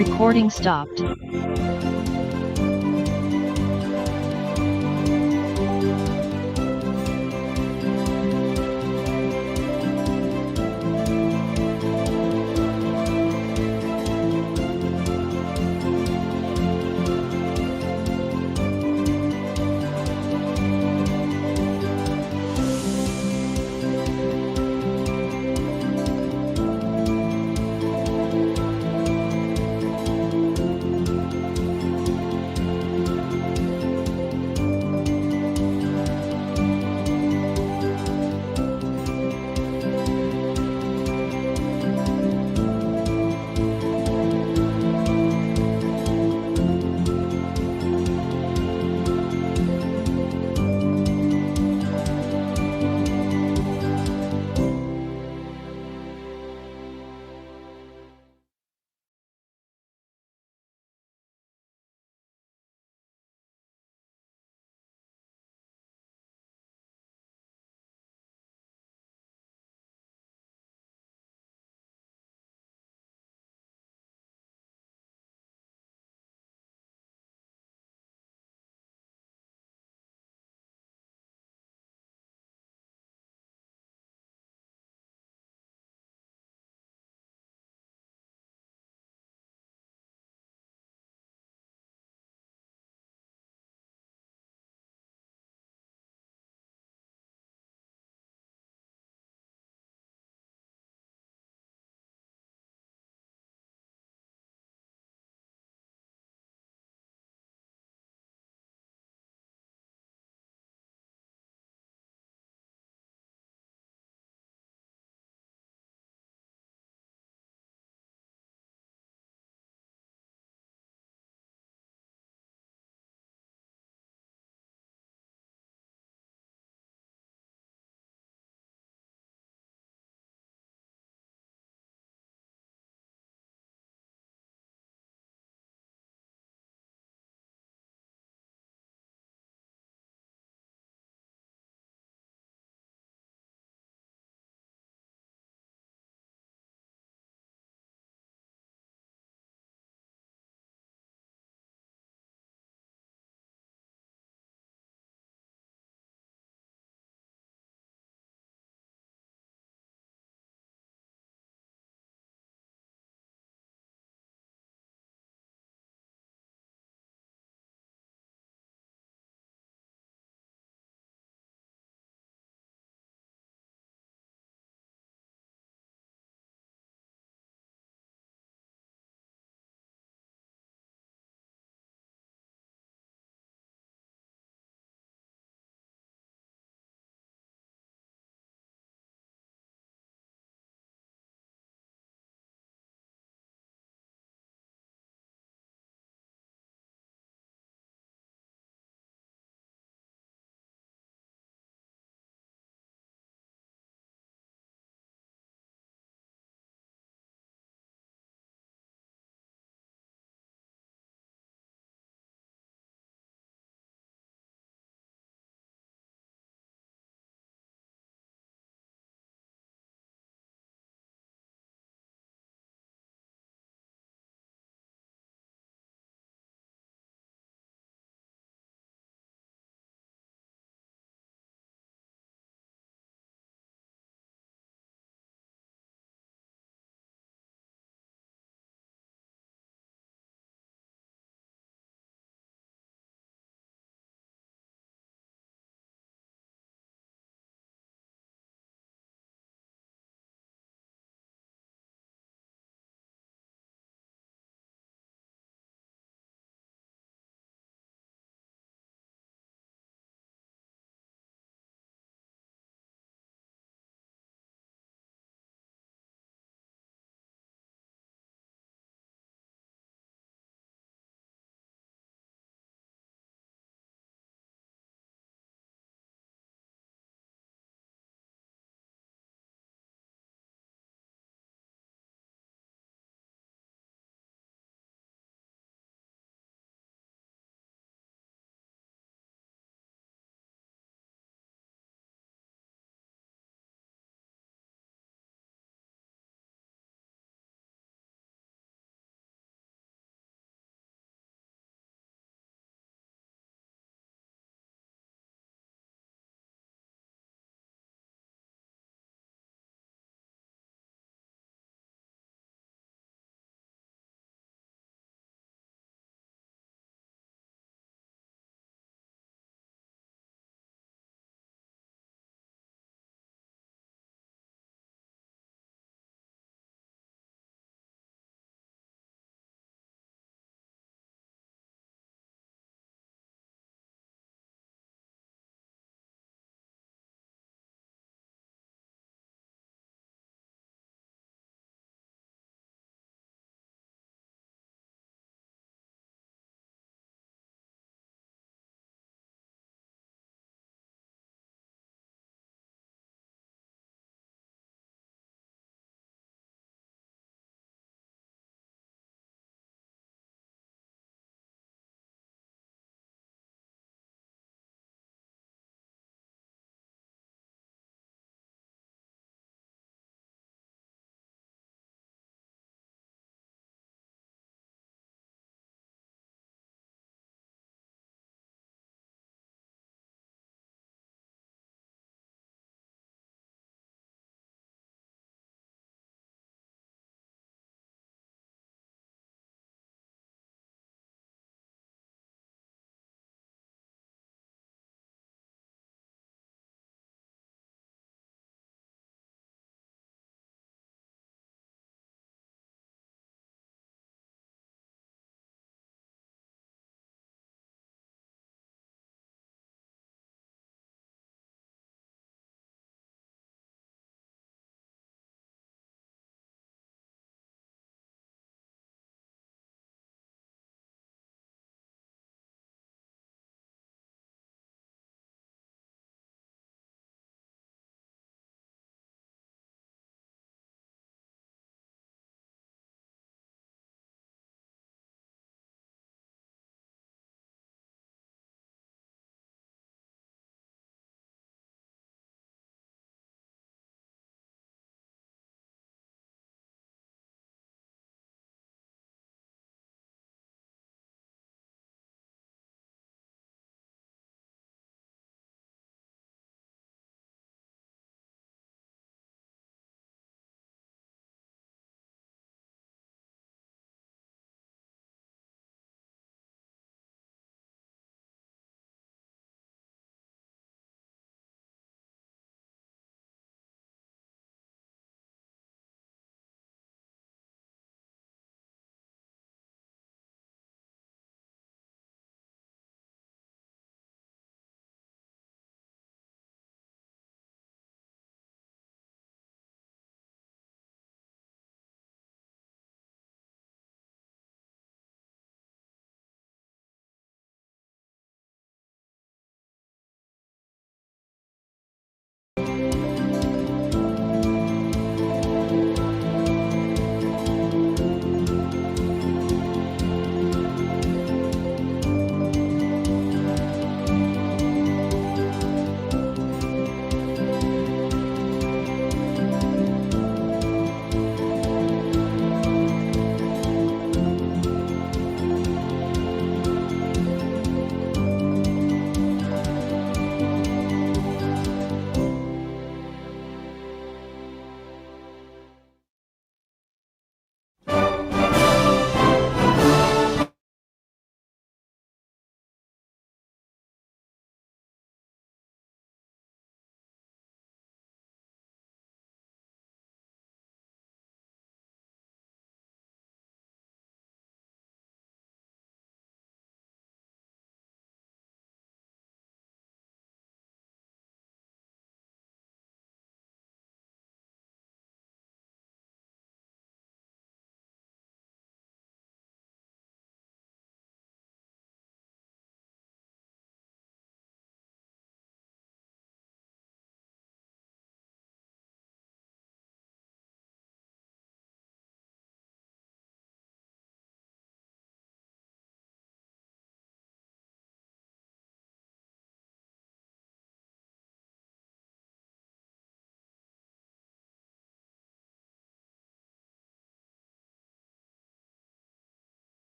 Recording stopped.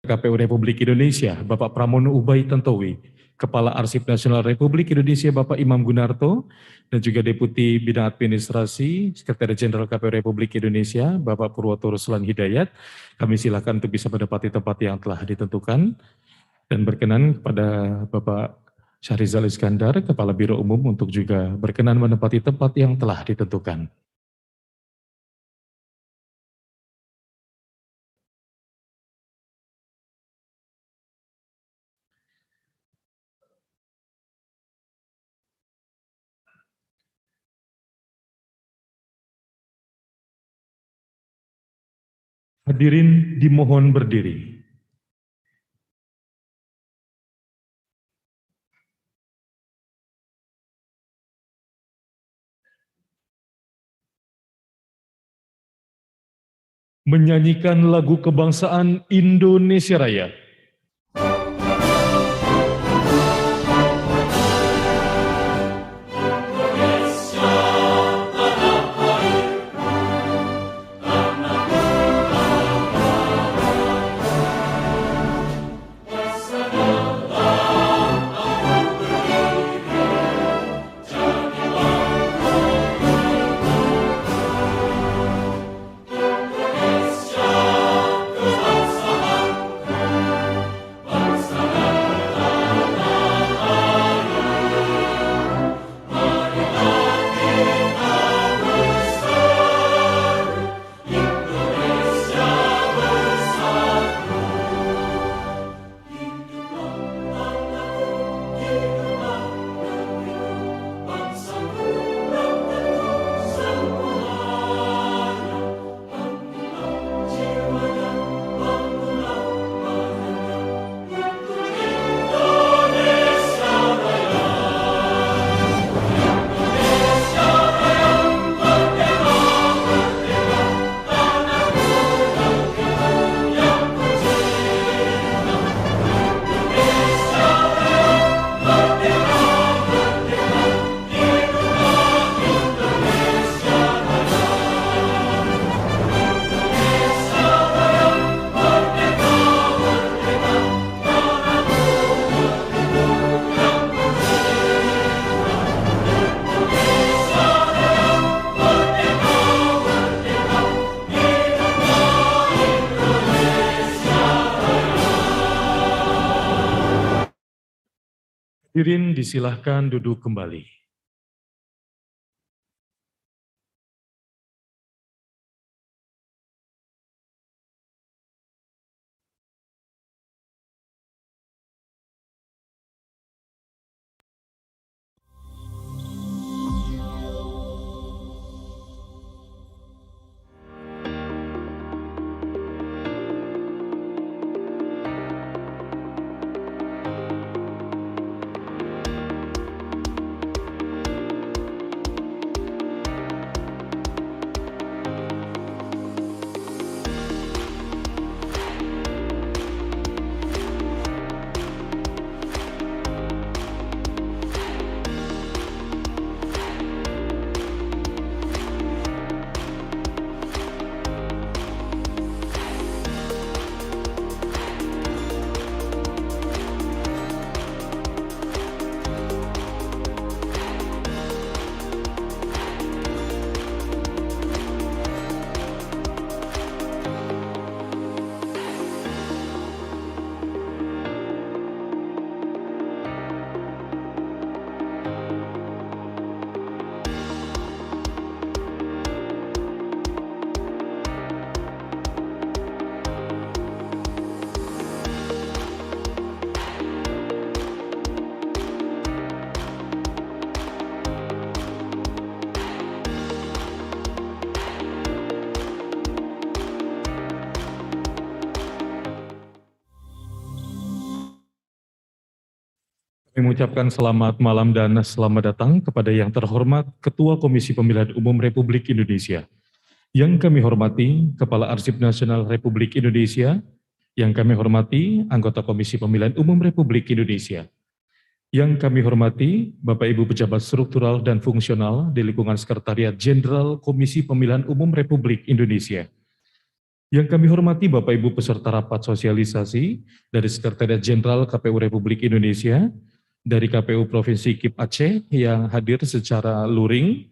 KPU Republik Indonesia, Bapak Pramono Ubay Tantowi, Kepala Arsip Nasional Republik Indonesia, Bapak Imam Gunarto, dan juga Deputi Bidang Administrasi, Sekretaris Jenderal KPU Republik Indonesia, Bapak Purwoto Ruslan Hidayat. Kami silakan untuk bisa menempati tempat yang telah ditentukan, dan berkenan kepada Bapak Syahrizal Iskandar, Kepala Biro Umum, untuk juga berkenan menempati tempat yang telah ditentukan. Hadirin dimohon berdiri. Menyanyikan lagu kebangsaan Indonesia Raya. Hadirin disilahkan duduk kembali. Kami mengucapkan selamat malam dan selamat datang kepada yang terhormat Ketua Komisi Pemilihan Umum Republik Indonesia. Yang kami hormati Kepala Arsip Nasional Republik Indonesia, yang kami hormati anggota Komisi Pemilihan Umum Republik Indonesia. Yang kami hormati Bapak Ibu Pejabat Struktural dan Fungsional di lingkungan Sekretariat Jenderal Komisi Pemilihan Umum Republik Indonesia. Yang kami hormati Bapak Ibu peserta rapat sosialisasi dari Sekretariat Jenderal KPU Republik Indonesia, dari KPU Provinsi KIP Aceh yang hadir secara luring,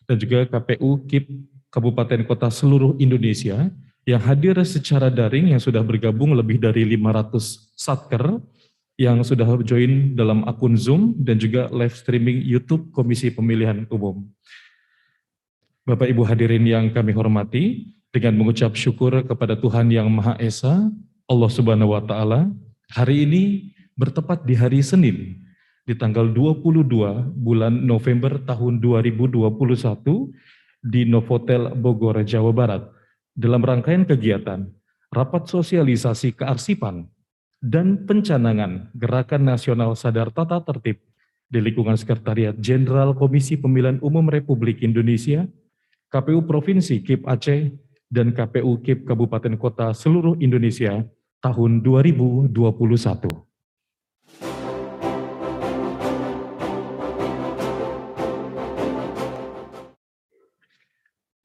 dan juga KPU KIP Kabupaten Kota seluruh Indonesia yang hadir secara daring yang sudah bergabung lebih dari 500 satker yang sudah join dalam akun Zoom dan juga live streaming YouTube Komisi Pemilihan Umum. Bapak Ibu hadirin yang kami hormati, dengan mengucap syukur kepada Tuhan Yang Maha Esa, Allah Subhanahu wa Ta'ala, hari ini bertepat di hari Senin, di tanggal 22 bulan November tahun 2021 di Novotel Bogor, Jawa Barat, dalam rangkaian kegiatan Rapat Sosialisasi Kearsipan dan Pencanangan Gerakan Nasional Sadar Tata Tertib di lingkungan Sekretariat Jenderal Komisi Pemilihan Umum Republik Indonesia, KPU Provinsi KIP Aceh, dan KPU KIP Kabupaten Kota seluruh Indonesia tahun 2021.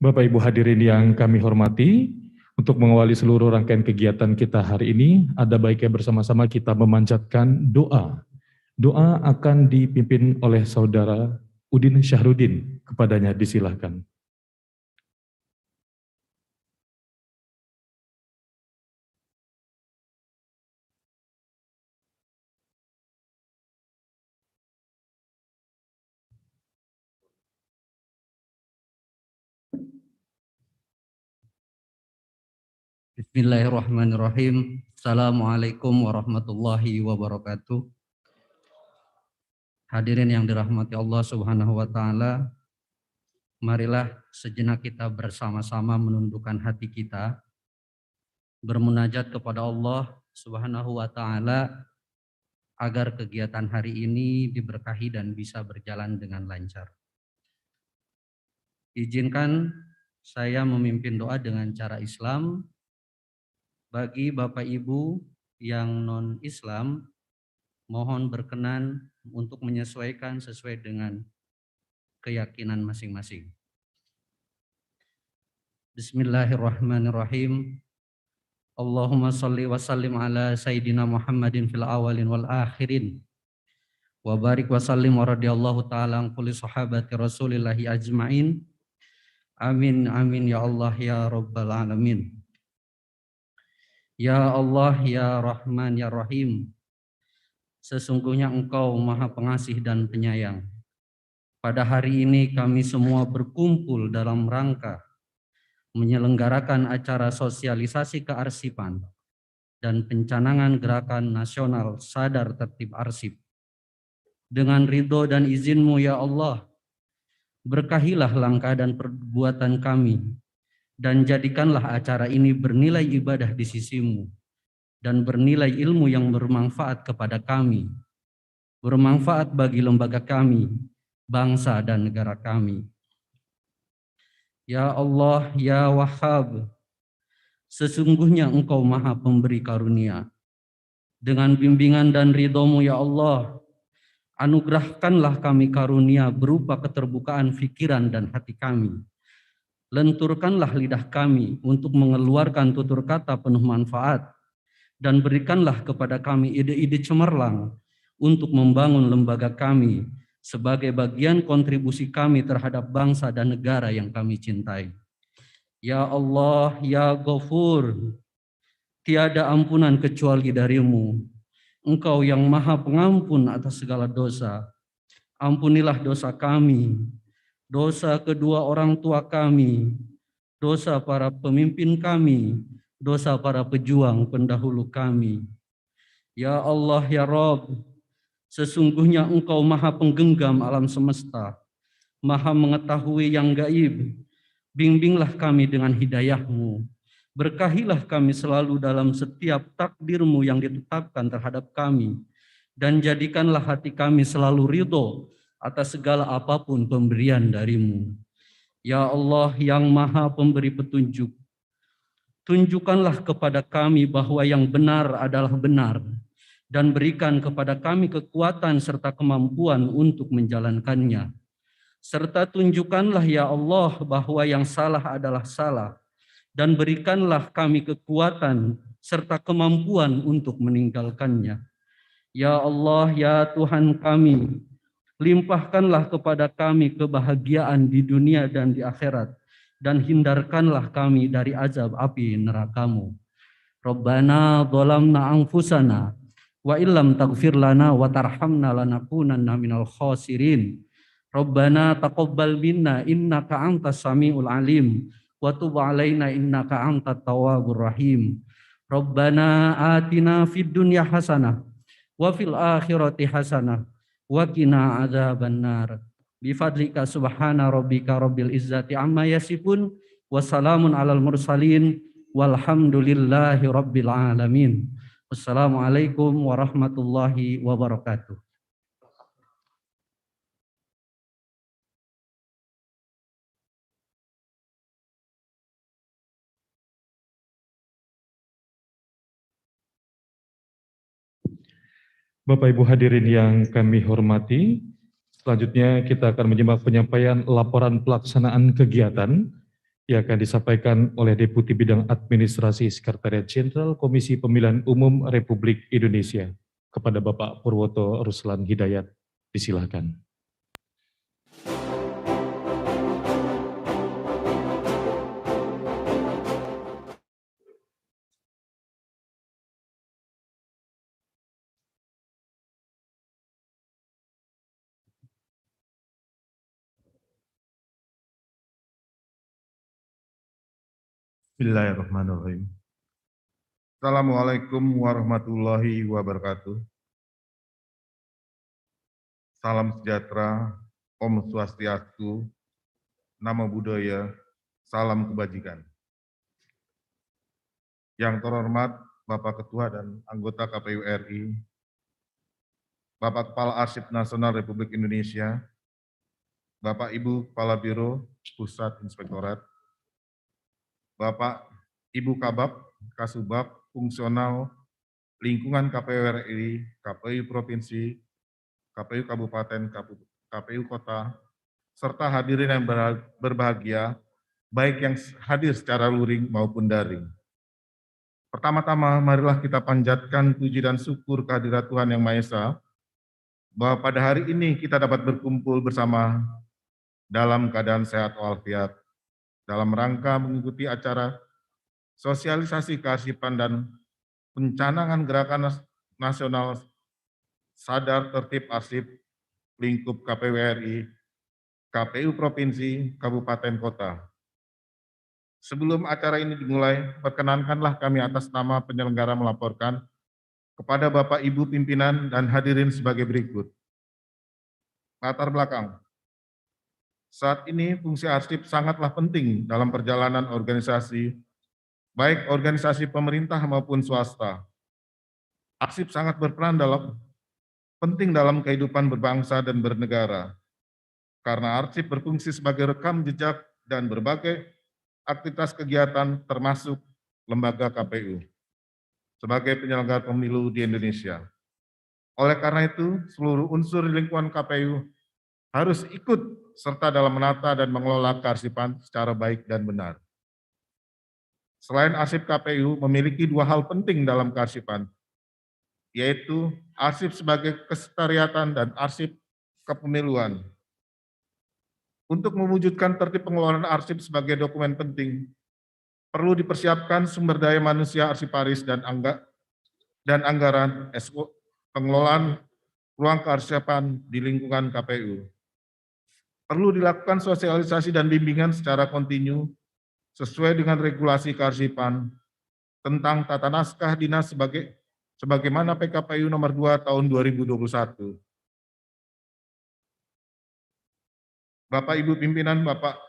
Bapak Ibu hadirin yang kami hormati, untuk mengawali seluruh rangkaian kegiatan kita hari ini, ada baiknya bersama-sama kita memanjatkan doa. Doa akan dipimpin oleh Saudara Udin Syahrudin, kepadanya disilahkan. Bismillahirrahmanirrahim. Assalamualaikum warahmatullahi wabarakatuh. Hadirin yang dirahmati Allah Subhanahu wa Ta'ala, marilah sejenak kita bersama-sama menundukkan hati kita, bermunajat kepada Allah Subhanahu wa Ta'ala agar kegiatan hari ini diberkahi dan bisa berjalan dengan lancar. Izinkan saya memimpin doa dengan cara Islam. Bagi Bapak Ibu yang non-Islam, mohon berkenan untuk menyesuaikan sesuai dengan keyakinan masing-masing. Bismillahirrahmanirrahim. Allahumma salli wa sallim ala Sayyidina Muhammadin fil awalin wal akhirin. Wa barik wa sallim wa radiyallahu ta'ala an kulli sahabati rasulillahi ajma'in. Amin, amin ya Allah ya Rabbal alamin. Ya Allah, ya Rahman, ya Rahim, sesungguhnya Engkau Maha Pengasih dan Penyayang. Pada hari ini kami semua berkumpul dalam rangka menyelenggarakan acara sosialisasi kearsipan dan pencanangan Gerakan Nasional Sadar Tertib Arsip. Dengan ridho dan izin-Mu ya Allah, berkahilah langkah dan perbuatan kami, dan jadikanlah acara ini bernilai ibadah di sisi-Mu dan bernilai ilmu yang bermanfaat kepada kami, bermanfaat bagi lembaga kami, bangsa dan negara kami. Ya Allah, ya Wahhab, sesungguhnya Engkau Maha Pemberi karunia. Dengan bimbingan dan ridho-Mu ya Allah, anugerahkanlah kami karunia berupa keterbukaan pikiran dan hati kami. Lenturkanlah lidah kami untuk mengeluarkan tutur kata penuh manfaat, dan berikanlah kepada kami ide-ide cemerlang untuk membangun lembaga kami sebagai bagian kontribusi kami terhadap bangsa dan negara yang kami cintai. Ya Allah, ya Ghafur, tiada ampunan kecuali dari-Mu. Engkau yang Maha Pengampun atas segala dosa. Ampunilah dosa kami, dosa kedua orang tua kami, dosa para pemimpin kami, dosa para pejuang pendahulu kami. Ya Allah, ya Rabb, sesungguhnya Engkau Maha Penggenggam alam semesta, Maha mengetahui yang gaib. Bimbinglah kami dengan hidayah-Mu. Berkahilah kami selalu dalam setiap takdir-Mu yang ditetapkan terhadap kami, dan jadikanlah hati kami selalu ridho atas segala apapun pemberian dari-Mu. Ya Allah yang Maha Pemberi petunjuk, tunjukkanlah kepada kami bahwa yang benar adalah benar, dan berikan kepada kami kekuatan serta kemampuan untuk menjalankannya. Serta tunjukkanlah ya Allah bahwa yang salah adalah salah, dan berikanlah kami kekuatan serta kemampuan untuk meninggalkannya. Ya Allah, ya Tuhan kami, limpahkanlah kepada kami kebahagiaan di dunia dan di akhirat, dan hindarkanlah kami dari azab api neraka-Mu. Rabbana zalamna anfusana wa illam taghfir lana wa tarhamna lanakunanna minal khasirin. Rabbana taqabbal minna innaka antas samiul alim wa tub alaina innaka antat tawwabur rahim. Rabbana atina fid dunya hasanah wa fil akhirati hasanah wa qina adzabannar. Bifadlika subhana rabbika rabbil izzati amma yasifun wa salamun alal mursalin walhamdulillahi rabbil alamin. Wassalamualaikum warahmatullahi wabarakatuh. Bapak Ibu hadirin yang kami hormati, selanjutnya kita akan menyimak penyampaian laporan pelaksanaan kegiatan yang akan disampaikan oleh Deputi Bidang Administrasi Sekretariat Jenderal Komisi Pemilihan Umum Republik Indonesia. Kepada Bapak Purwoto Ruslan Hidayat, disilakan. Bismillahirrahmanirrahim. Assalamualaikum warahmatullahi wabarakatuh. Salam sejahtera, Om Swastiastu, Namo Buddhaya, salam kebajikan. Yang terhormat Bapak Ketua dan anggota KPU RI, Bapak Kepala Arsip Nasional Republik Indonesia, Bapak Ibu Kepala Biro Pusat Inspektorat, Bapak Ibu Kabab, Kasubag, Fungsional, Lingkungan KPU RI, KPU Provinsi, KPU Kabupaten, KPU Kota, serta hadirin yang berbahagia, baik yang hadir secara luring maupun daring. Pertama-tama, marilah kita panjatkan puji dan syukur kehadirat Tuhan Yang Maha Esa, bahwa pada hari ini kita dapat berkumpul bersama dalam keadaan sehat walafiat, dalam rangka mengikuti acara sosialisasi kearsipan dan pencanangan gerakan nasional sadar tertib arsip lingkup KPU RI, KPU Provinsi, Kabupaten Kota. Sebelum acara ini dimulai, perkenankanlah kami atas nama penyelenggara melaporkan kepada Bapak Ibu pimpinan dan hadirin sebagai berikut. Latar belakang. Saat ini fungsi arsip sangatlah penting dalam perjalanan organisasi, baik organisasi pemerintah maupun swasta. Arsip sangat berperan penting dalam kehidupan berbangsa dan bernegara, karena arsip berfungsi sebagai rekam jejak dan berbagai aktivitas kegiatan termasuk lembaga KPU sebagai penyelenggara pemilu di Indonesia. Oleh karena itu, seluruh unsur di lingkungan KPU harus ikut serta dalam menata dan mengelola kearsipan secara baik dan benar. Selain arsip KPU memiliki dua hal penting dalam kearsipan, yaitu arsip sebagai kesekretariatan dan arsip kepemiluan. Untuk mewujudkan tertib pengelolaan arsip sebagai dokumen penting, perlu dipersiapkan sumber daya manusia arsiparis dan anggaran pengelolaan ruang kearsipan di lingkungan KPU. Perlu dilakukan sosialisasi dan bimbingan secara kontinu sesuai dengan regulasi kearsipan tentang tata naskah dinas sebagaimana PKPU nomor 2 tahun 2021. Bapak Ibu pimpinan, Bapak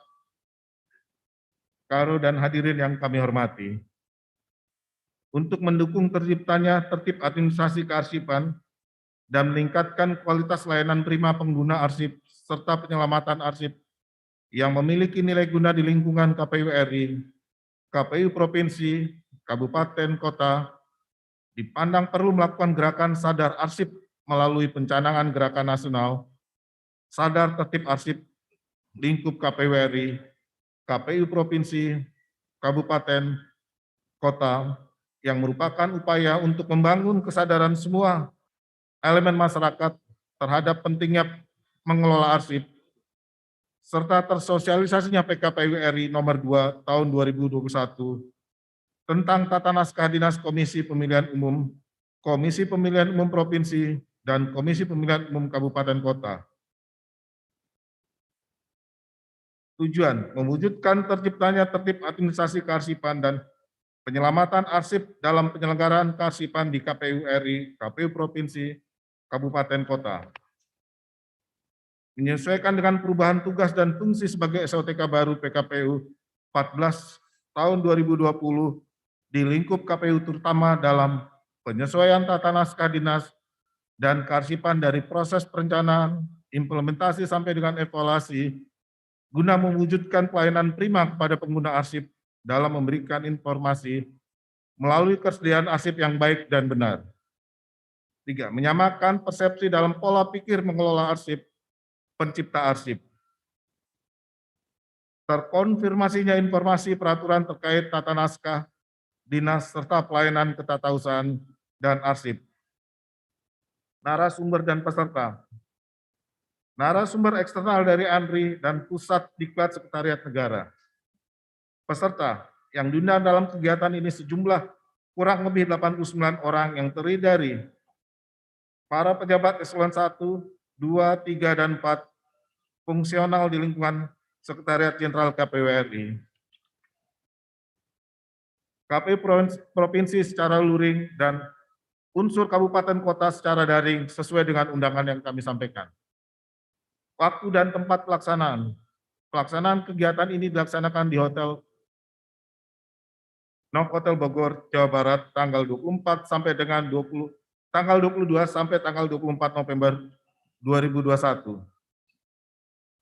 Karo dan hadirin yang kami hormati, untuk mendukung terciptanya tertib administrasi kearsipan dan meningkatkan kualitas layanan prima pengguna arsip serta penyelamatan arsip yang memiliki nilai guna di lingkungan KPU RI, KPU Provinsi, Kabupaten, Kota, dipandang perlu melakukan gerakan sadar arsip melalui pencanangan gerakan nasional sadar tertib arsip lingkup KPU RI, KPU Provinsi, kabupaten, kota, yang merupakan upaya untuk membangun kesadaran semua elemen masyarakat terhadap pentingnya mengelola arsip, serta tersosialisasinya PKPU RI nomor 2 tahun 2021 tentang tata naskah Dinas Komisi Pemilihan Umum, Komisi Pemilihan Umum Provinsi, dan Komisi Pemilihan Umum Kabupaten Kota. Tujuan, mewujudkan terciptanya tertib administrasi kearsipan dan penyelamatan arsip dalam penyelenggaraan kearsipan di KPU RI, KPU Provinsi, Kabupaten Kota. Menyesuaikan dengan perubahan tugas dan fungsi sebagai SOTK baru PKPU 14 tahun 2020 di lingkup KPU terutama dalam penyesuaian tata naskah dinas dan kearsipan dari proses perencanaan, implementasi sampai dengan evaluasi guna mewujudkan pelayanan prima kepada pengguna arsip dalam memberikan informasi melalui kesediaan arsip yang baik dan benar. 3. Menyamakan persepsi dalam pola pikir mengelola arsip, pencipta arsip. Terkonfirmasinya informasi peraturan terkait tata naskah, dinas, serta pelayanan ketatausahaan dan arsip. Narasumber dan peserta. Narasumber eksternal dari ANRI dan Pusat Diklat Sekretariat Negara. Peserta yang diundang dalam kegiatan ini sejumlah kurang lebih 89 orang yang terdiri dari para pejabat eselon 1, 2, 3, dan 4, fungsional di lingkungan Sekretariat Jenderal KPU RI, KPU Provinsi secara luring, dan unsur kabupaten kota secara daring sesuai dengan undangan yang kami sampaikan. Waktu dan tempat pelaksanaan. Pelaksanaan kegiatan ini dilaksanakan di Novotel Bogor, Jawa Barat, tanggal 24 sampai dengan tanggal 22 sampai tanggal 24 November 2021.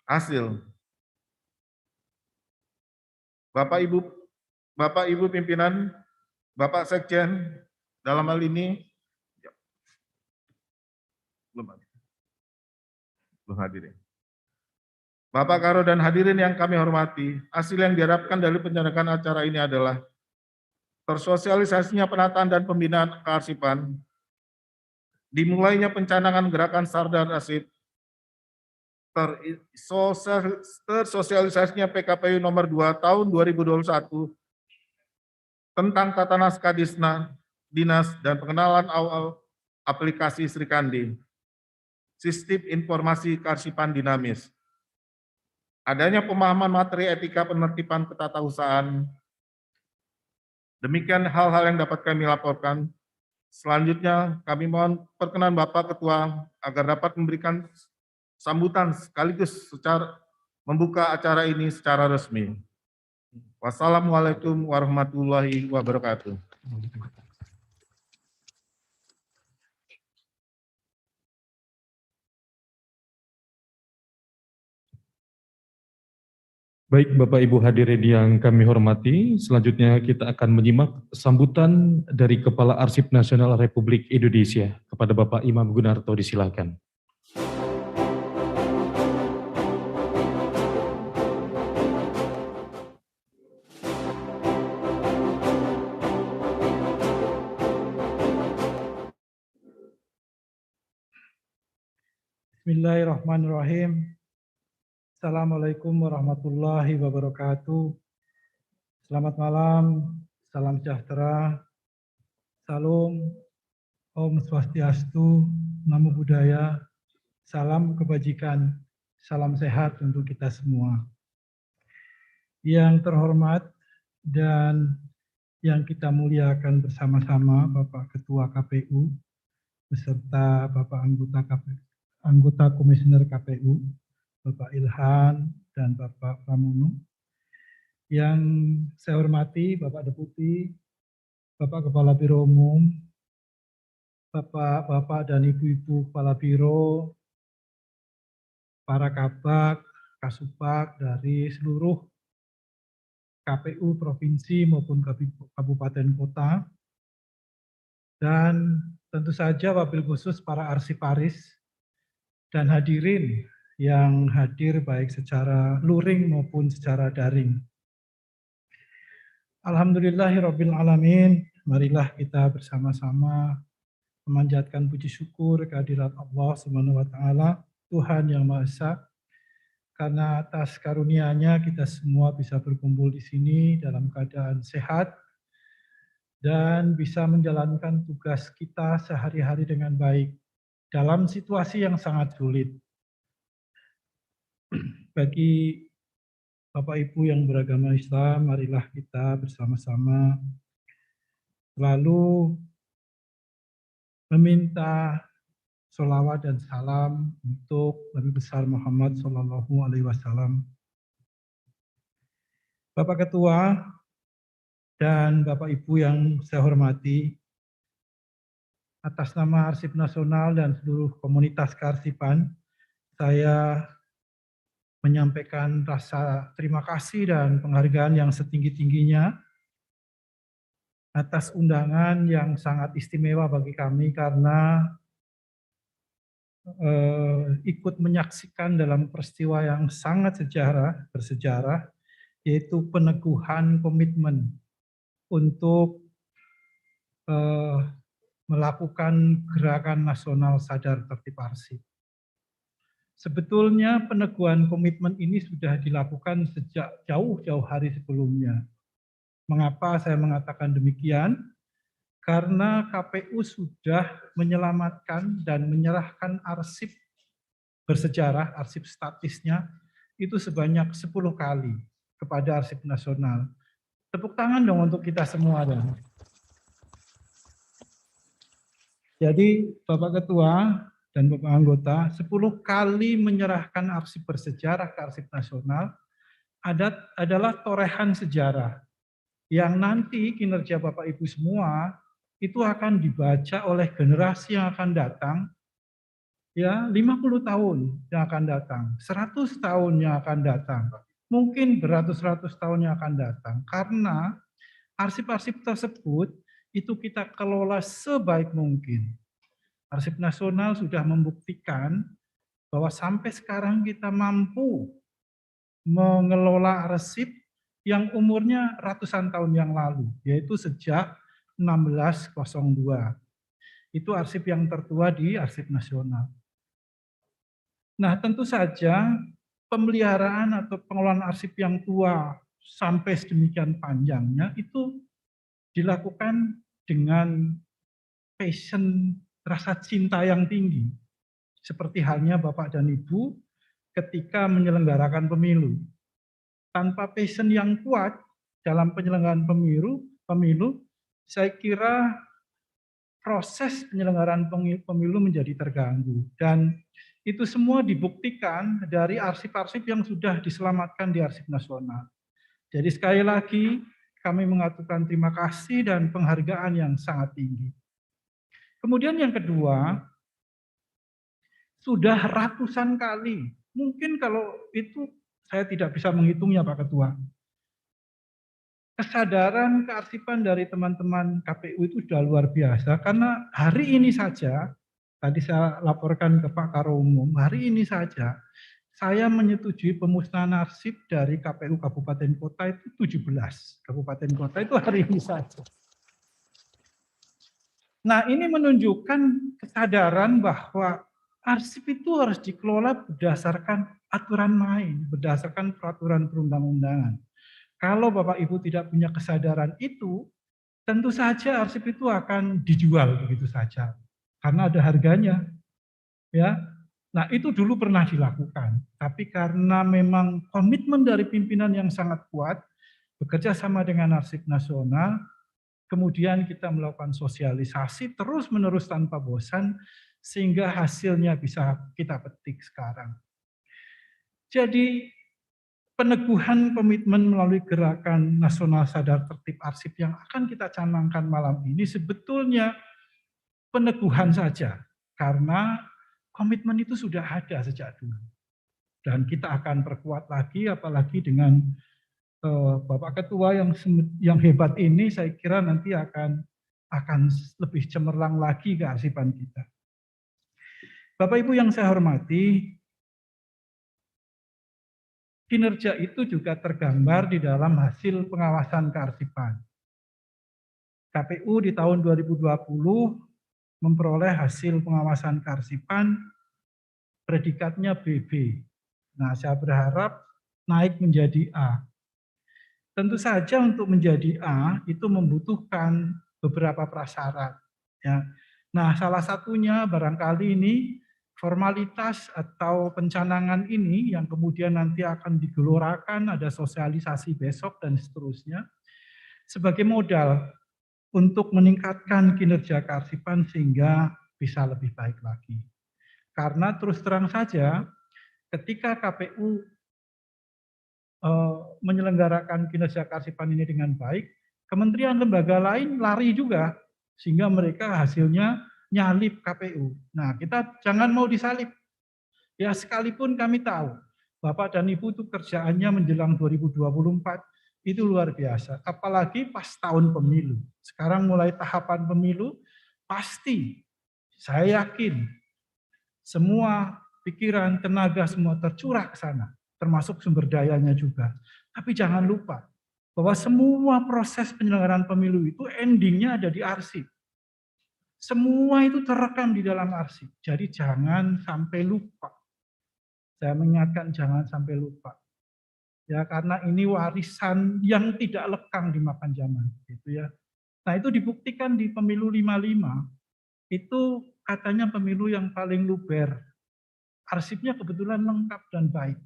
Hasil. Bapak Ibu pimpinan, Bapak Sekjen, dalam hal ini belum hadir. Bapak Karo dan hadirin yang kami hormati, hasil yang diharapkan dari penyelenggaraan acara ini adalah tersosialisasinya penataan dan pembinaan kearsipan, dimulainya pencanangan gerakan Sardar Arsip, tersosialisasinya PKPU nomor 2 tahun 2021 tentang tata naskah dinas dan pengenalan awal aplikasi Srikandi, sistem informasi kearsipan dinamis. Adanya pemahaman materi etika penertiban ketatausahaan. Demikian hal-hal yang dapat kami laporkan. Selanjutnya kami mohon perkenan Bapak Ketua agar dapat memberikan sambutan sekaligus secara membuka acara ini secara resmi. Wassalamualaikum warahmatullahi wabarakatuh. Baik Bapak Ibu hadirin yang kami hormati, selanjutnya kita akan menyimak sambutan dari Kepala Arsip Nasional Republik Indonesia. Kepada Bapak Imam Gunarto disilakan. Bismillahirrahmanirrahim. Assalamualaikum warahmatullahi wabarakatuh. Selamat malam, salam sejahtera, salam, Om Swastiastu, Namo Buddhaya, salam kebajikan, salam sehat untuk kita semua. Yang terhormat dan yang kita muliakan bersama-sama Bapak Ketua KPU, beserta Bapak anggota Komisioner KPU, Bapak Ilhan dan Bapak Pramono. Yang saya hormati Bapak Deputi, Bapak Kepala Biro Umum, Bapak dan Ibu-Ibu Kepala Biro, para Kabak, Kasubag dari seluruh KPU Provinsi maupun Kabupaten Kota, dan tentu saja wabil khusus para arsiparis dan hadirin yang hadir baik secara luring maupun secara daring. Alhamdulillahirabbil alamin. Marilah kita bersama-sama memanjatkan puji syukur kehadirat Allah Subhanahu wa taala, Tuhan yang Maha Esa. Karena atas karunia-Nya kita semua bisa berkumpul di sini dalam keadaan sehat dan bisa menjalankan tugas kita sehari-hari dengan baik dalam situasi yang sangat sulit. Bagi Bapak Ibu yang beragama Islam, marilah kita bersama-sama selalu meminta sholawat dan salam untuk Nabi besar Muhammad Sallallahu Alaihi Wasallam. Bapak Ketua dan Bapak Ibu yang saya hormati, atas nama Arsip Nasional dan seluruh komunitas kearsipan, saya menyampaikan rasa terima kasih dan penghargaan yang setinggi-tingginya atas undangan yang sangat istimewa bagi kami karena ikut menyaksikan dalam peristiwa yang sangat bersejarah, yaitu peneguhan komitmen untuk melakukan gerakan nasional sadar tertib arsip. Sebetulnya peneguhan komitmen ini sudah dilakukan sejak jauh-jauh hari sebelumnya. Mengapa saya mengatakan demikian? Karena KPU sudah menyelamatkan dan menyerahkan arsip bersejarah, arsip statisnya, itu sebanyak 10 kali kepada Arsip Nasional. Tepuk tangan dong untuk kita semua dong. Jadi Bapak Ketua dan Bapak Anggota, 10 kali menyerahkan arsip bersejarah ke Arsip Nasional adalah torehan sejarah yang nanti kinerja Bapak Ibu semua itu akan dibaca oleh generasi yang akan datang, ya 50 tahun yang akan datang, 100 tahun yang akan datang, mungkin beratus-ratus tahun yang akan datang, karena arsip-arsip tersebut itu kita kelola sebaik mungkin. Arsip Nasional sudah membuktikan bahwa sampai sekarang kita mampu mengelola arsip yang umurnya ratusan tahun yang lalu, yaitu sejak 1602. Itu arsip yang tertua di Arsip Nasional. Nah, tentu saja pemeliharaan atau pengelolaan arsip yang tua sampai sedemikian panjangnya itu dilakukan dengan passion, rasa cinta yang tinggi. Seperti halnya Bapak dan Ibu ketika menyelenggarakan pemilu. Tanpa passion yang kuat dalam penyelenggaraan pemilu, saya kira proses penyelenggaraan pemilu menjadi terganggu. Dan itu semua dibuktikan dari arsip-arsip yang sudah diselamatkan di Arsip Nasional. Jadi sekali lagi kami mengaturkan terima kasih dan penghargaan yang sangat tinggi. Kemudian yang kedua, sudah ratusan kali, mungkin kalau itu saya tidak bisa menghitungnya Pak Ketua, kesadaran kearsipan dari teman-teman KPU itu sudah luar biasa, karena hari ini saja, tadi saya laporkan ke Pak Karo Umum, hari ini saja saya menyetujui pemusnahan arsip dari KPU Kabupaten Kota itu 17 kabupaten kota itu hari ini saja. Nah, ini menunjukkan kesadaran bahwa arsip itu harus dikelola berdasarkan aturan main, berdasarkan peraturan perundang-undangan. Kalau Bapak Ibu tidak punya kesadaran itu, tentu saja arsip itu akan dijual begitu saja, karena ada harganya. Ya, nah itu dulu pernah dilakukan, tapi karena memang komitmen dari pimpinan yang sangat kuat, bekerja sama dengan Arsip Nasional, kemudian kita melakukan sosialisasi terus-menerus tanpa bosan, sehingga hasilnya bisa kita petik sekarang. Jadi peneguhan komitmen melalui gerakan nasional sadar tertib arsip yang akan kita canangkan malam ini sebetulnya peneguhan saja, karena komitmen itu sudah ada sejak dulu. Dan kita akan perkuat lagi, apalagi dengan Bapak Ketua yang hebat ini, saya kira nanti akan lebih cemerlang lagi kearsipan kita. Bapak Ibu yang saya hormati, kinerja itu juga tergambar di dalam hasil pengawasan kearsipan. KPU di tahun 2020 memperoleh hasil pengawasan kearsipan predikatnya BB. Nah, saya berharap naik menjadi A. Tentu saja untuk menjadi A itu membutuhkan beberapa prasyarat. Ya. Nah, salah satunya barangkali ini formalitas atau pencanangan ini yang kemudian nanti akan digelorakan, ada sosialisasi besok dan seterusnya, sebagai modal untuk meningkatkan kinerja kearsipan sehingga bisa lebih baik lagi. Karena terus terang saja, ketika KPU menyelenggarakan kinerja kearsipan ini dengan baik, kementerian lembaga lain lari juga, sehingga mereka hasilnya nyalip KPU. Nah, kita jangan mau disalip. Ya, sekalipun kami tahu, Bapak dan Ibu itu kerjaannya menjelang 2024, itu luar biasa. Apalagi pas tahun pemilu. Sekarang mulai tahapan pemilu, pasti saya yakin semua pikiran, tenaga semua tercurah ke sana, termasuk sumber dayanya juga. Tapi jangan lupa bahwa semua proses penyelenggaraan pemilu itu endingnya ada di arsip. Semua itu terekam di dalam arsip. Jadi jangan sampai lupa. Saya mengingatkan jangan sampai lupa. Ya, karena ini warisan yang tidak lekang dimakan zaman, gitu ya. Nah, itu dibuktikan di pemilu 55. Itu katanya pemilu yang paling luber. Arsipnya kebetulan lengkap dan baik.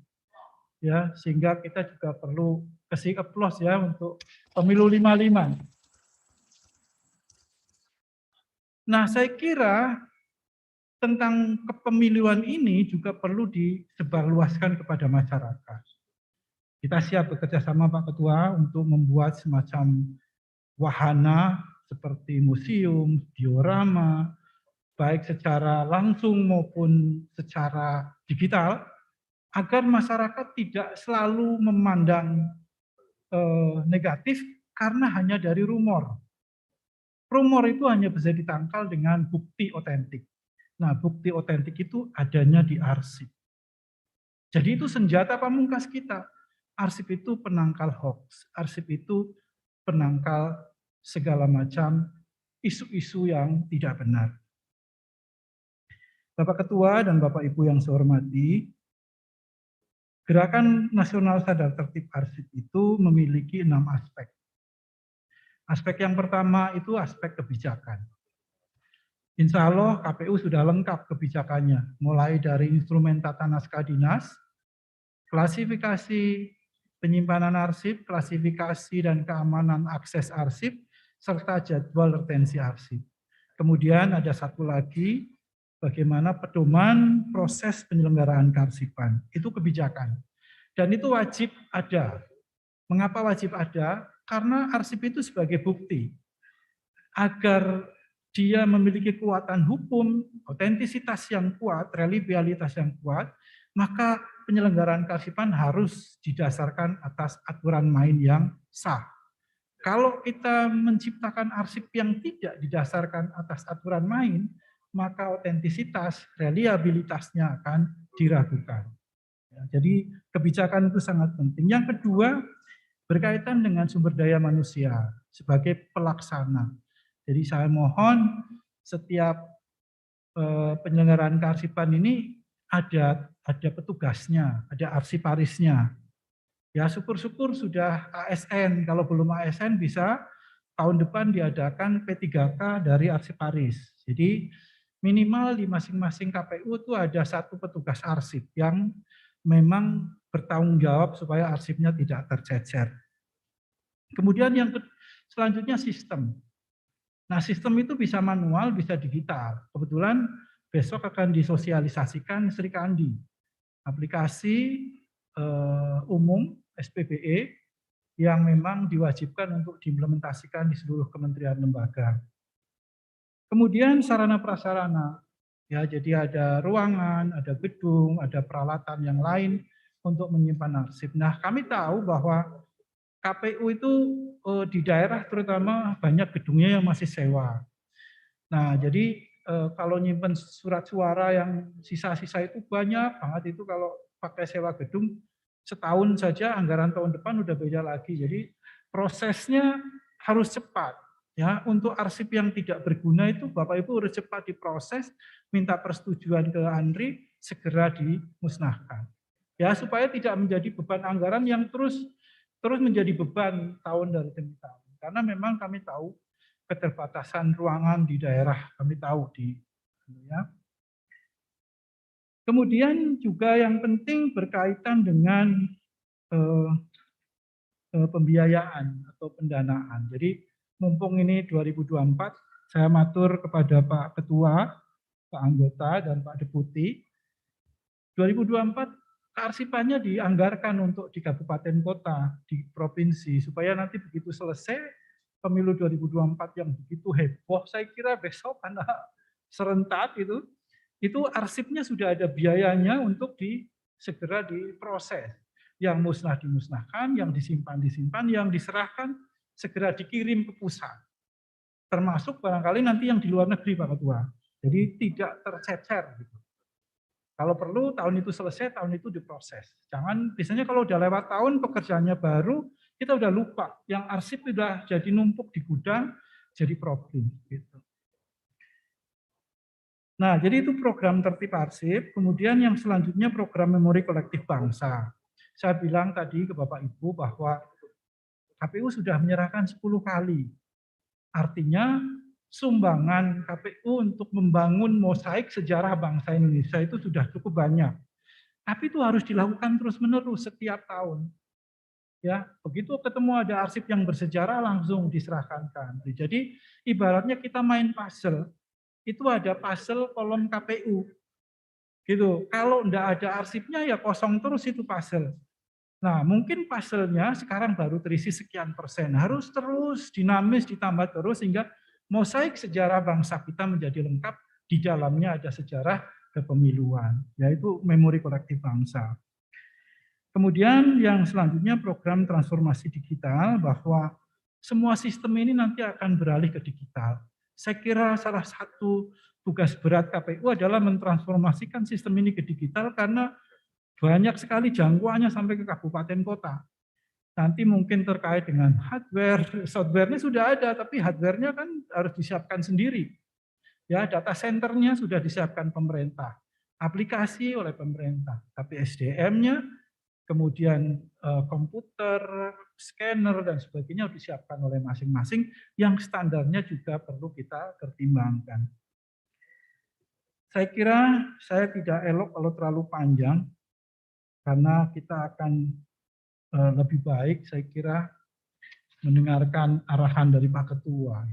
Ya, sehingga kita juga perlu kasih aplaus ya untuk pemilu 55. Nah, saya kira tentang kepemiluan ini juga perlu disebarluaskan kepada masyarakat. Kita siap bekerja sama Pak Ketua untuk membuat semacam wahana seperti museum, diorama, baik secara langsung maupun secara digital, agar masyarakat tidak selalu memandang negatif karena hanya dari rumor. Rumor itu hanya bisa ditangkal dengan bukti otentik. Nah, bukti otentik itu adanya di arsip. Jadi itu senjata pamungkas kita. Arsip itu penangkal hoax. Arsip itu penangkal segala macam isu-isu yang tidak benar. Bapak Ketua dan Bapak Ibu yang saya hormati, Gerakan Nasional Sadar Tertib Arsip itu memiliki 6 aspek. Aspek yang pertama itu aspek kebijakan. Insya Allah KPU sudah lengkap kebijakannya, mulai dari instrumen tata naskah dinas, klasifikasi penyimpanan arsip, klasifikasi dan keamanan akses arsip, serta jadwal retensi arsip. Kemudian ada satu lagi, bagaimana pedoman proses penyelenggaraan kearsipan. Itu kebijakan. Dan itu wajib ada. Mengapa wajib ada? Karena arsip itu sebagai bukti. Agar dia memiliki kekuatan hukum, otentisitas yang kuat, reliabilitas yang kuat, maka penyelenggaraan kearsipan harus didasarkan atas aturan main yang sah. Kalau kita menciptakan arsip yang tidak didasarkan atas aturan main, maka otentisitas, reliabilitasnya akan diragukan. Jadi kebijakan itu sangat penting. Yang kedua, berkaitan dengan sumber daya manusia sebagai pelaksana. Jadi saya mohon setiap penyelenggaraan kearsipan ini ada petugasnya, ada arsiparisnya. Ya syukur-syukur sudah ASN, kalau belum ASN bisa tahun depan diadakan P3K dari arsiparis. Jadi minimal di masing-masing KPU itu ada satu petugas arsip yang memang bertanggung jawab supaya arsipnya tidak tercecer. Kemudian yang selanjutnya sistem. Nah, sistem itu bisa manual, bisa digital. Kebetulan besok akan disosialisasikan Sri Kandi, aplikasi umum SPBE yang memang diwajibkan untuk diimplementasikan di seluruh kementerian lembaga. Kemudian sarana prasarana, ya jadi ada ruangan, ada gedung, ada peralatan yang lain untuk menyimpan arsip. Nah, kami tahu bahwa KPU itu di daerah terutama banyak gedungnya yang masih sewa. Nah, jadi kalau nyimpen surat suara yang sisa-sisa itu banyak banget, itu kalau pakai sewa gedung setahun saja anggaran tahun depan udah beda lagi. Jadi prosesnya harus cepat. Ya, untuk arsip yang tidak berguna itu Bapak Ibu harus cepat diproses, minta persetujuan ke ANRI, segera dimusnahkan. Ya, supaya tidak menjadi beban anggaran yang terus menjadi beban tahun demi tahun. Karena memang kami tahu keterbatasan ruangan di daerah, kami tahu ya. Kemudian juga yang penting berkaitan dengan pembiayaan atau pendanaan. Jadi mumpung ini 2024, saya matur kepada Pak Ketua, Pak Anggota, dan Pak Deputi, 2024 kearsipannya dianggarkan untuk di kabupaten kota, di provinsi, supaya nanti begitu selesai pemilu 2024 yang begitu heboh, saya kira besok karena serentak itu arsipnya sudah ada biayanya untuk segera diproses. Yang musnah dimusnahkan, yang disimpan, yang diserahkan segera dikirim ke pusat. Termasuk barangkali nanti yang di luar negeri Pak Ketua. Jadi tidak tercecer gitu. Kalau perlu tahun itu selesai, tahun itu diproses. Jangan, biasanya kalau udah lewat tahun pekerjaannya baru, kita udah lupa. Yang arsip udah jadi numpuk di gudang, jadi problem. Gitu. Nah, jadi itu program tertib arsip. Kemudian yang selanjutnya program memori kolektif bangsa. Saya bilang tadi ke Bapak Ibu bahwa KPU sudah menyerahkan 10 kali. Artinya sumbangan KPU untuk membangun mosaik sejarah bangsa Indonesia itu sudah cukup banyak. Tapi itu harus dilakukan terus-menerus setiap tahun. Ya, begitu ketemu ada arsip yang bersejarah langsung diserahkan ke ANRI. Jadi ibaratnya kita main puzzle, itu ada puzzle kolom KPU. Gitu. Kalau enggak ada arsipnya ya kosong terus itu puzzle. Nah, mungkin puzzle-nya sekarang baru terisi sekian persen. Harus terus dinamis ditambah terus sehingga mosaik sejarah bangsa kita menjadi lengkap. Di dalamnya ada sejarah kepemiluan, yaitu memori kolektif bangsa. Kemudian yang selanjutnya program transformasi digital, bahwa semua sistem ini nanti akan beralih ke digital. Saya kira salah satu tugas berat KPU adalah mentransformasikan sistem ini ke digital karena banyak sekali jangkauannya sampai ke kabupaten kota. Nanti mungkin terkait dengan hardware, software-nya sudah ada, tapi hardware-nya kan harus disiapkan sendiri. Ya, data center-nya sudah disiapkan pemerintah, aplikasi oleh pemerintah, tapi SDM-nya, kemudian komputer, scanner, dan sebagainya harus disiapkan oleh masing-masing, yang standarnya juga perlu kita pertimbangkan. Saya kira saya tidak elok kalau terlalu panjang, karena kita akan lebih baik, saya kira, mendengarkan arahan dari Pak Ketua.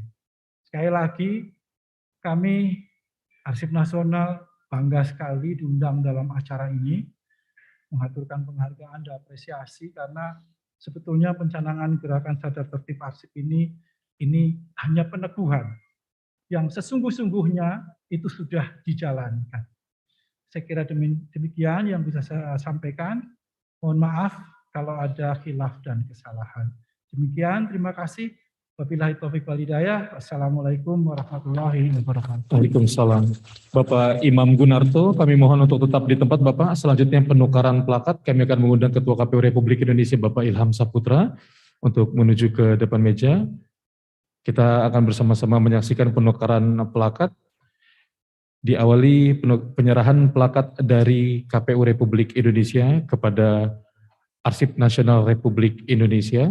Sekali lagi, kami Arsip Nasional bangga sekali diundang dalam acara ini, mengaturkan penghargaan dan apresiasi, karena sebetulnya pencanangan gerakan sadar tertib arsip ini hanya peneguhan. Yang sesungguh-sungguhnya itu sudah dijalankan. Saya kira demikian yang bisa saya sampaikan. Mohon maaf kalau ada khilaf dan kesalahan. Demikian, terima kasih. Wabillahi taufiq wal hidayah. Wassalamualaikum warahmatullahi wabarakatuh. Waalaikumsalam. Bapak Imam Gunarto, kami mohon untuk tetap di tempat Bapak. Selanjutnya penukaran plakat, kami akan mengundang Ketua KPU Republik Indonesia Bapak Ilham Saputra untuk menuju ke depan meja. Kita akan bersama-sama menyaksikan penukaran plakat. Diawali penyerahan plakat dari KPU Republik Indonesia kepada Arsip Nasional Republik Indonesia.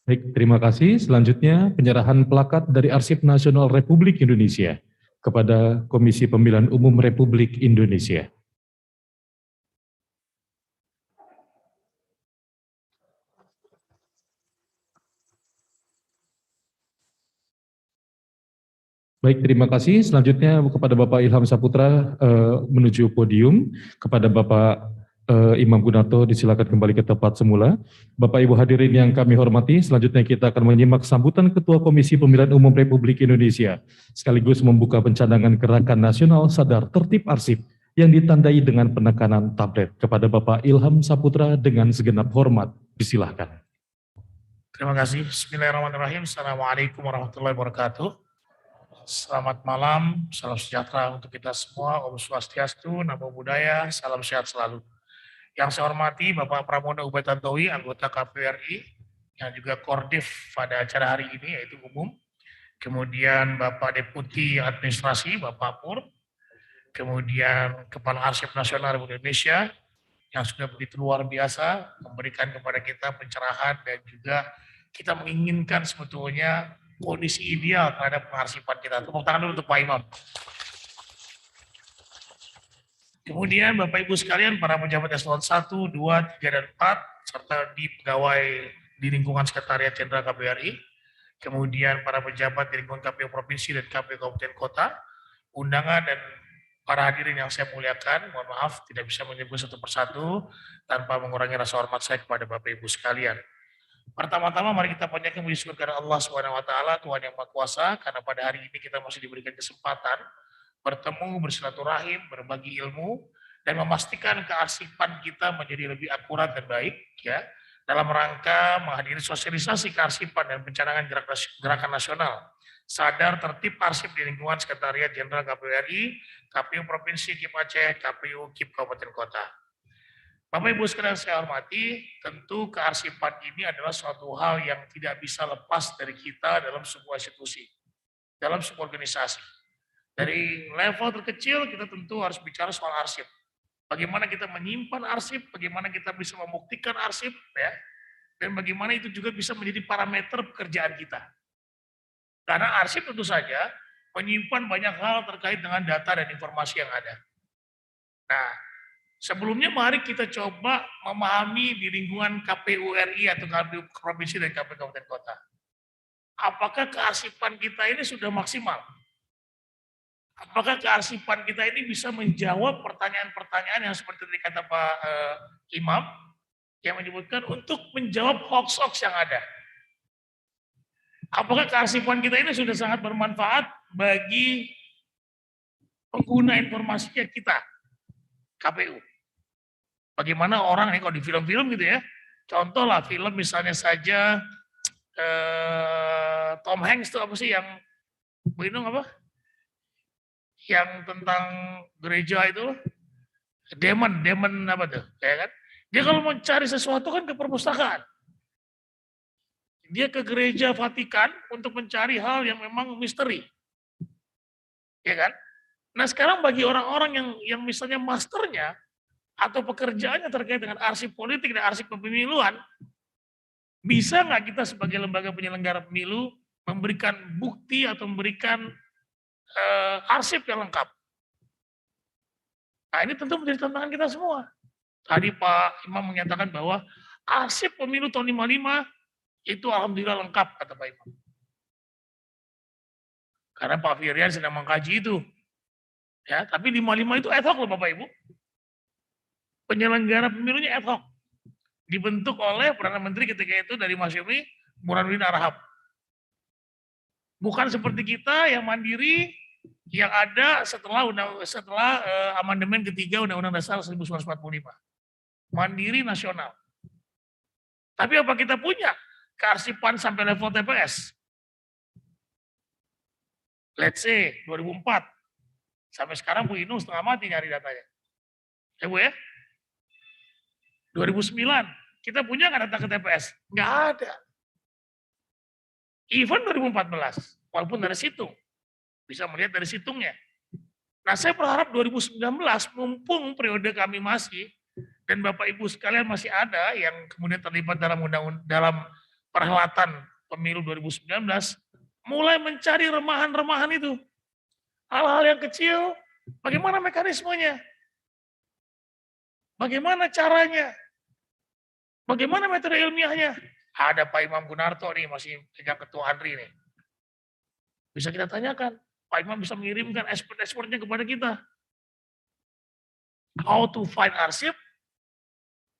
Baik, terima kasih. Selanjutnya penyerahan plakat dari Arsip Nasional Republik Indonesia kepada Komisi Pemilihan Umum Republik Indonesia. Baik, terima kasih. Selanjutnya kepada Bapak Ilham Saputra menuju podium. Kepada Bapak Imam Gunarto disilakan kembali ke tempat semula. Bapak Ibu hadirin yang kami hormati, selanjutnya kita akan menyimak sambutan Ketua Komisi Pemilihan Umum Republik Indonesia, sekaligus membuka pencanangan Gerakan Nasional Sadar Tertib Arsip yang ditandai dengan penekanan tablet. Kepada Bapak Ilham Saputra dengan segenap hormat, disilahkan. Terima kasih. Bismillahirrahmanirrahim. Assalamualaikum warahmatullahi wabarakatuh. Selamat malam, salam sejahtera untuk kita semua. Om Swastiastu, Namo Buddhaya, salam sehat selalu. Yang saya hormati Bapak Pramono Ubaid Tantowi, anggota KPU RI, yang juga Kordif pada acara hari ini, yaitu umum. Kemudian Bapak Deputi Administrasi, Bapak Pur. Kemudian Kepala Arsip Nasional Republik Indonesia, yang sudah begitu luar biasa memberikan kepada kita pencerahan dan juga kita menginginkan sebetulnya kondisi ideal terhadap pengarsipan kita. Tepuk tangan dulu untuk Pak Imam. Kemudian Bapak Ibu sekalian, para pejabat eselon 1, 2, 3, dan 4, serta di pegawai di lingkungan Sekretariat Jenderal KPU RI, kemudian para pejabat di lingkungan KPU Provinsi dan KPU Kabupaten Kota, undangan dan para hadirin yang saya muliakan, mohon maaf tidak bisa menyebut satu persatu tanpa mengurangi rasa hormat saya kepada Bapak Ibu sekalian. Pertama-tama mari kita panjatkan puji syukur kepada Allah Subhanahu wa taala, Tuhan yang Maha Kuasa, karena pada hari ini kita masih diberikan kesempatan bertemu, bersilaturahim, berbagi ilmu dan memastikan kearsipan kita menjadi lebih akurat dan baik ya. Dalam rangka menghadiri sosialisasi kearsipan dan pencanangan gerakan nasional sadar tertib arsip di lingkungan Sekretariat Jenderal KPU RI, KPU Provinsi KIP Aceh, KPU KIP Kabupaten Kota. Bapak Ibu sekalian saya hormati, tentu kearsipan ini adalah suatu hal yang tidak bisa lepas dari kita dalam sebuah institusi, dalam sebuah organisasi. Dari level terkecil kita tentu harus bicara soal arsip. Bagaimana kita menyimpan arsip, bagaimana kita bisa membuktikan arsip, ya, dan bagaimana itu juga bisa menjadi parameter pekerjaan kita. Karena arsip tentu saja menyimpan banyak hal terkait dengan data dan informasi yang ada. Nah, sebelumnya mari kita coba memahami di lingkungan KPU RI atau KPU Provinsi dan KPU Kabupaten Kota. Apakah kearsipan kita ini sudah maksimal? Apakah kearsipan kita ini bisa menjawab pertanyaan-pertanyaan yang seperti tadi kata Pak Imam, yang menyebutkan untuk menjawab hoax-hoax yang ada? Apakah kearsipan kita ini sudah sangat bermanfaat bagi pengguna informasinya kita, KPU? Bagaimana orang ini kalau di film-film gitu ya, contoh lah film misalnya saja Tom Hanks itu apa sih yang apa? Yang tentang gereja itu, Demon apa tuh, ya kan? Dia kalau mau cari sesuatu kan ke perpustakaan. Dia ke gereja Vatikan untuk mencari hal yang memang misteri. Ya kan? Nah sekarang bagi orang-orang yang misalnya masternya atau pekerjaannya terkait dengan arsip politik dan arsip kepemiluan, bisa nggak kita sebagai lembaga penyelenggara pemilu memberikan bukti atau memberikan arsip yang lengkap? Nah ini tentu menjadi tantangan kita semua. Tadi Pak Imam menyatakan bahwa arsip pemilu tahun 55 itu alhamdulillah lengkap, kata Pak Imam. Karena Pak Firian sedang mengkaji itu. Ya, tapi 55 itu ad hoc loh Bapak Ibu. Penyelenggara pemilunya ad hoc. Dibentuk oleh Perdana Menteri ketika itu dari Masyumi Burhanuddin Arhab. Bukan seperti kita yang mandiri, yang ada setelah amandemen ketiga Undang-Undang Dasar 1945. Mandiri nasional. Tapi apa kita punya kearsipan sampai level TPS? Let's say 2004. Sampai sekarang Bu Inung setengah mati nyari datanya. Ya Bu ya? 2009. Kita punya nggak data ke TPS? Nggak ada. Even 2014. Walaupun dari situng. Bisa melihat dari situngnya. Nah saya berharap 2019 mumpung periode kami masih dan Bapak Ibu sekalian masih ada yang kemudian terlibat dalam perhelatan pemilu 2019, mulai mencari remahan-remahan itu. Hal-hal yang kecil, bagaimana mekanismenya? Bagaimana caranya? Bagaimana metode ilmiahnya? Ada Pak Imam Gunarto nih, masih pegang ketua ANRI nih. Bisa kita tanyakan, Pak Imam bisa mengirimkan expert-expertnya kepada kita. How to find arsip,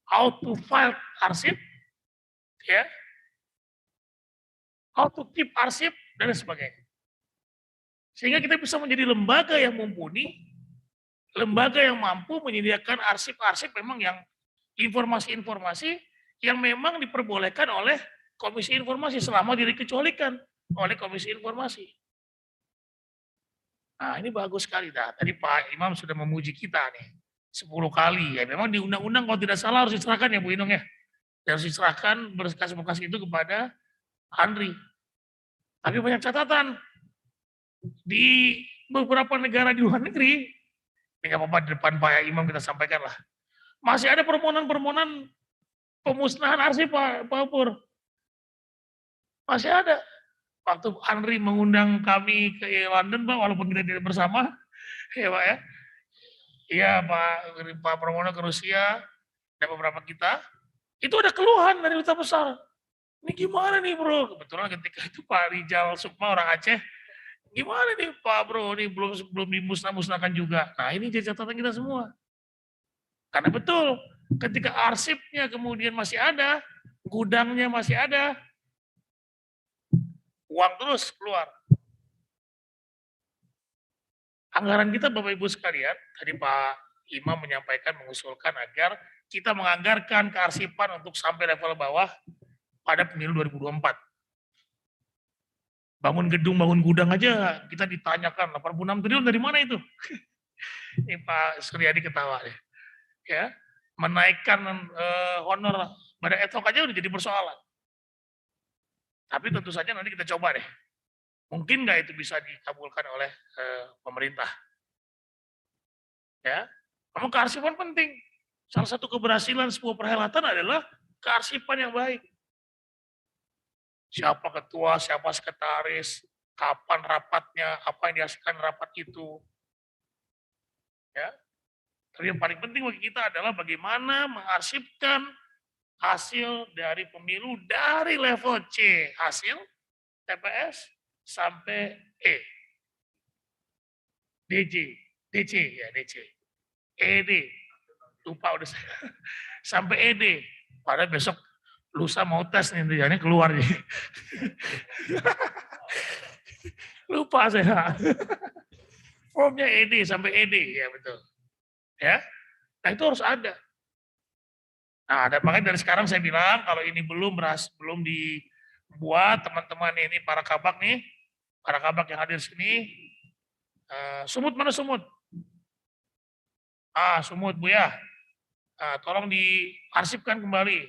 how to file arsip, ya, how to keep arsip, dan sebagainya. Sehingga kita bisa menjadi lembaga yang mumpuni, lembaga yang mampu menyediakan arsip-arsip memang yang informasi-informasi yang memang diperbolehkan oleh Komisi Informasi selama dikecualikan oleh Komisi Informasi. Nah, ini bagus sekali dah. Tadi Pak Imam sudah memuji kita nih 10 kali. Ya memang di undang-undang kalau tidak salah harus diserahkan ya Bu Inung ya. Harus diserahkan berkas-berkas itu kepada Andri. Tapi banyak catatan. Di beberapa negara di luar negeri, ini nggak apa-apa di depan Pak Imam kita sampaikan lah. Masih ada permohonan-permohonan pemusnahan arsip Pak Pur. Masih ada. Waktu Andri mengundang kami ke London, Pak, walaupun kita tidak bersama, ya Pak ya. Iya Pak Pramono ke Rusia, dan beberapa kita, itu ada keluhan dari duta besar. Ini gimana nih bro? Kebetulan ketika itu Pak Rijal Sukma orang Aceh, gimana nih Pak bro, ini belum dimusnah-musnahkan juga. Nah ini jadi catatan kita semua. Karena betul, ketika arsipnya kemudian masih ada, gudangnya masih ada, uang terus keluar. Anggaran kita Bapak Ibu sekalian, tadi Pak Imam menyampaikan, mengusulkan agar kita menganggarkan kearsipan untuk sampai level bawah pada pemilu 2024. Bangun gedung, bangun gudang aja kita ditanyakan 86 triliun dari mana itu? Ini Pak Suryadi ketawa deh. Ya, menaikkan honor pada ad hoc aja udah jadi persoalan. Tapi tentu saja nanti kita coba deh. Mungkin nggak itu bisa dikabulkan oleh pemerintah. Ya, memang kearsipan penting. Salah satu keberhasilan sebuah perhelatan adalah kearsipan yang baik. Siapa ketua, siapa sekretaris, kapan rapatnya, apa yang dihasilkan rapat itu. Ya. Tapi yang paling penting bagi kita adalah bagaimana mengarsipkan hasil dari pemilu dari level C, hasil TPS sampai E. DC, ED, lupa udah saya, sampai ED. Padahal besok lusa mau tes nih, jangan keluar nih. Lupa saya. Formnya ED sampai ED, ya betul. Ya, nah itu harus ada. Nah, dan makanya dari sekarang saya bilang kalau ini belum dibuat, teman-teman ini para kabak yang hadir sini, sumut mana sumut? Sumut Bu ya, tolong diarsipkan kembali.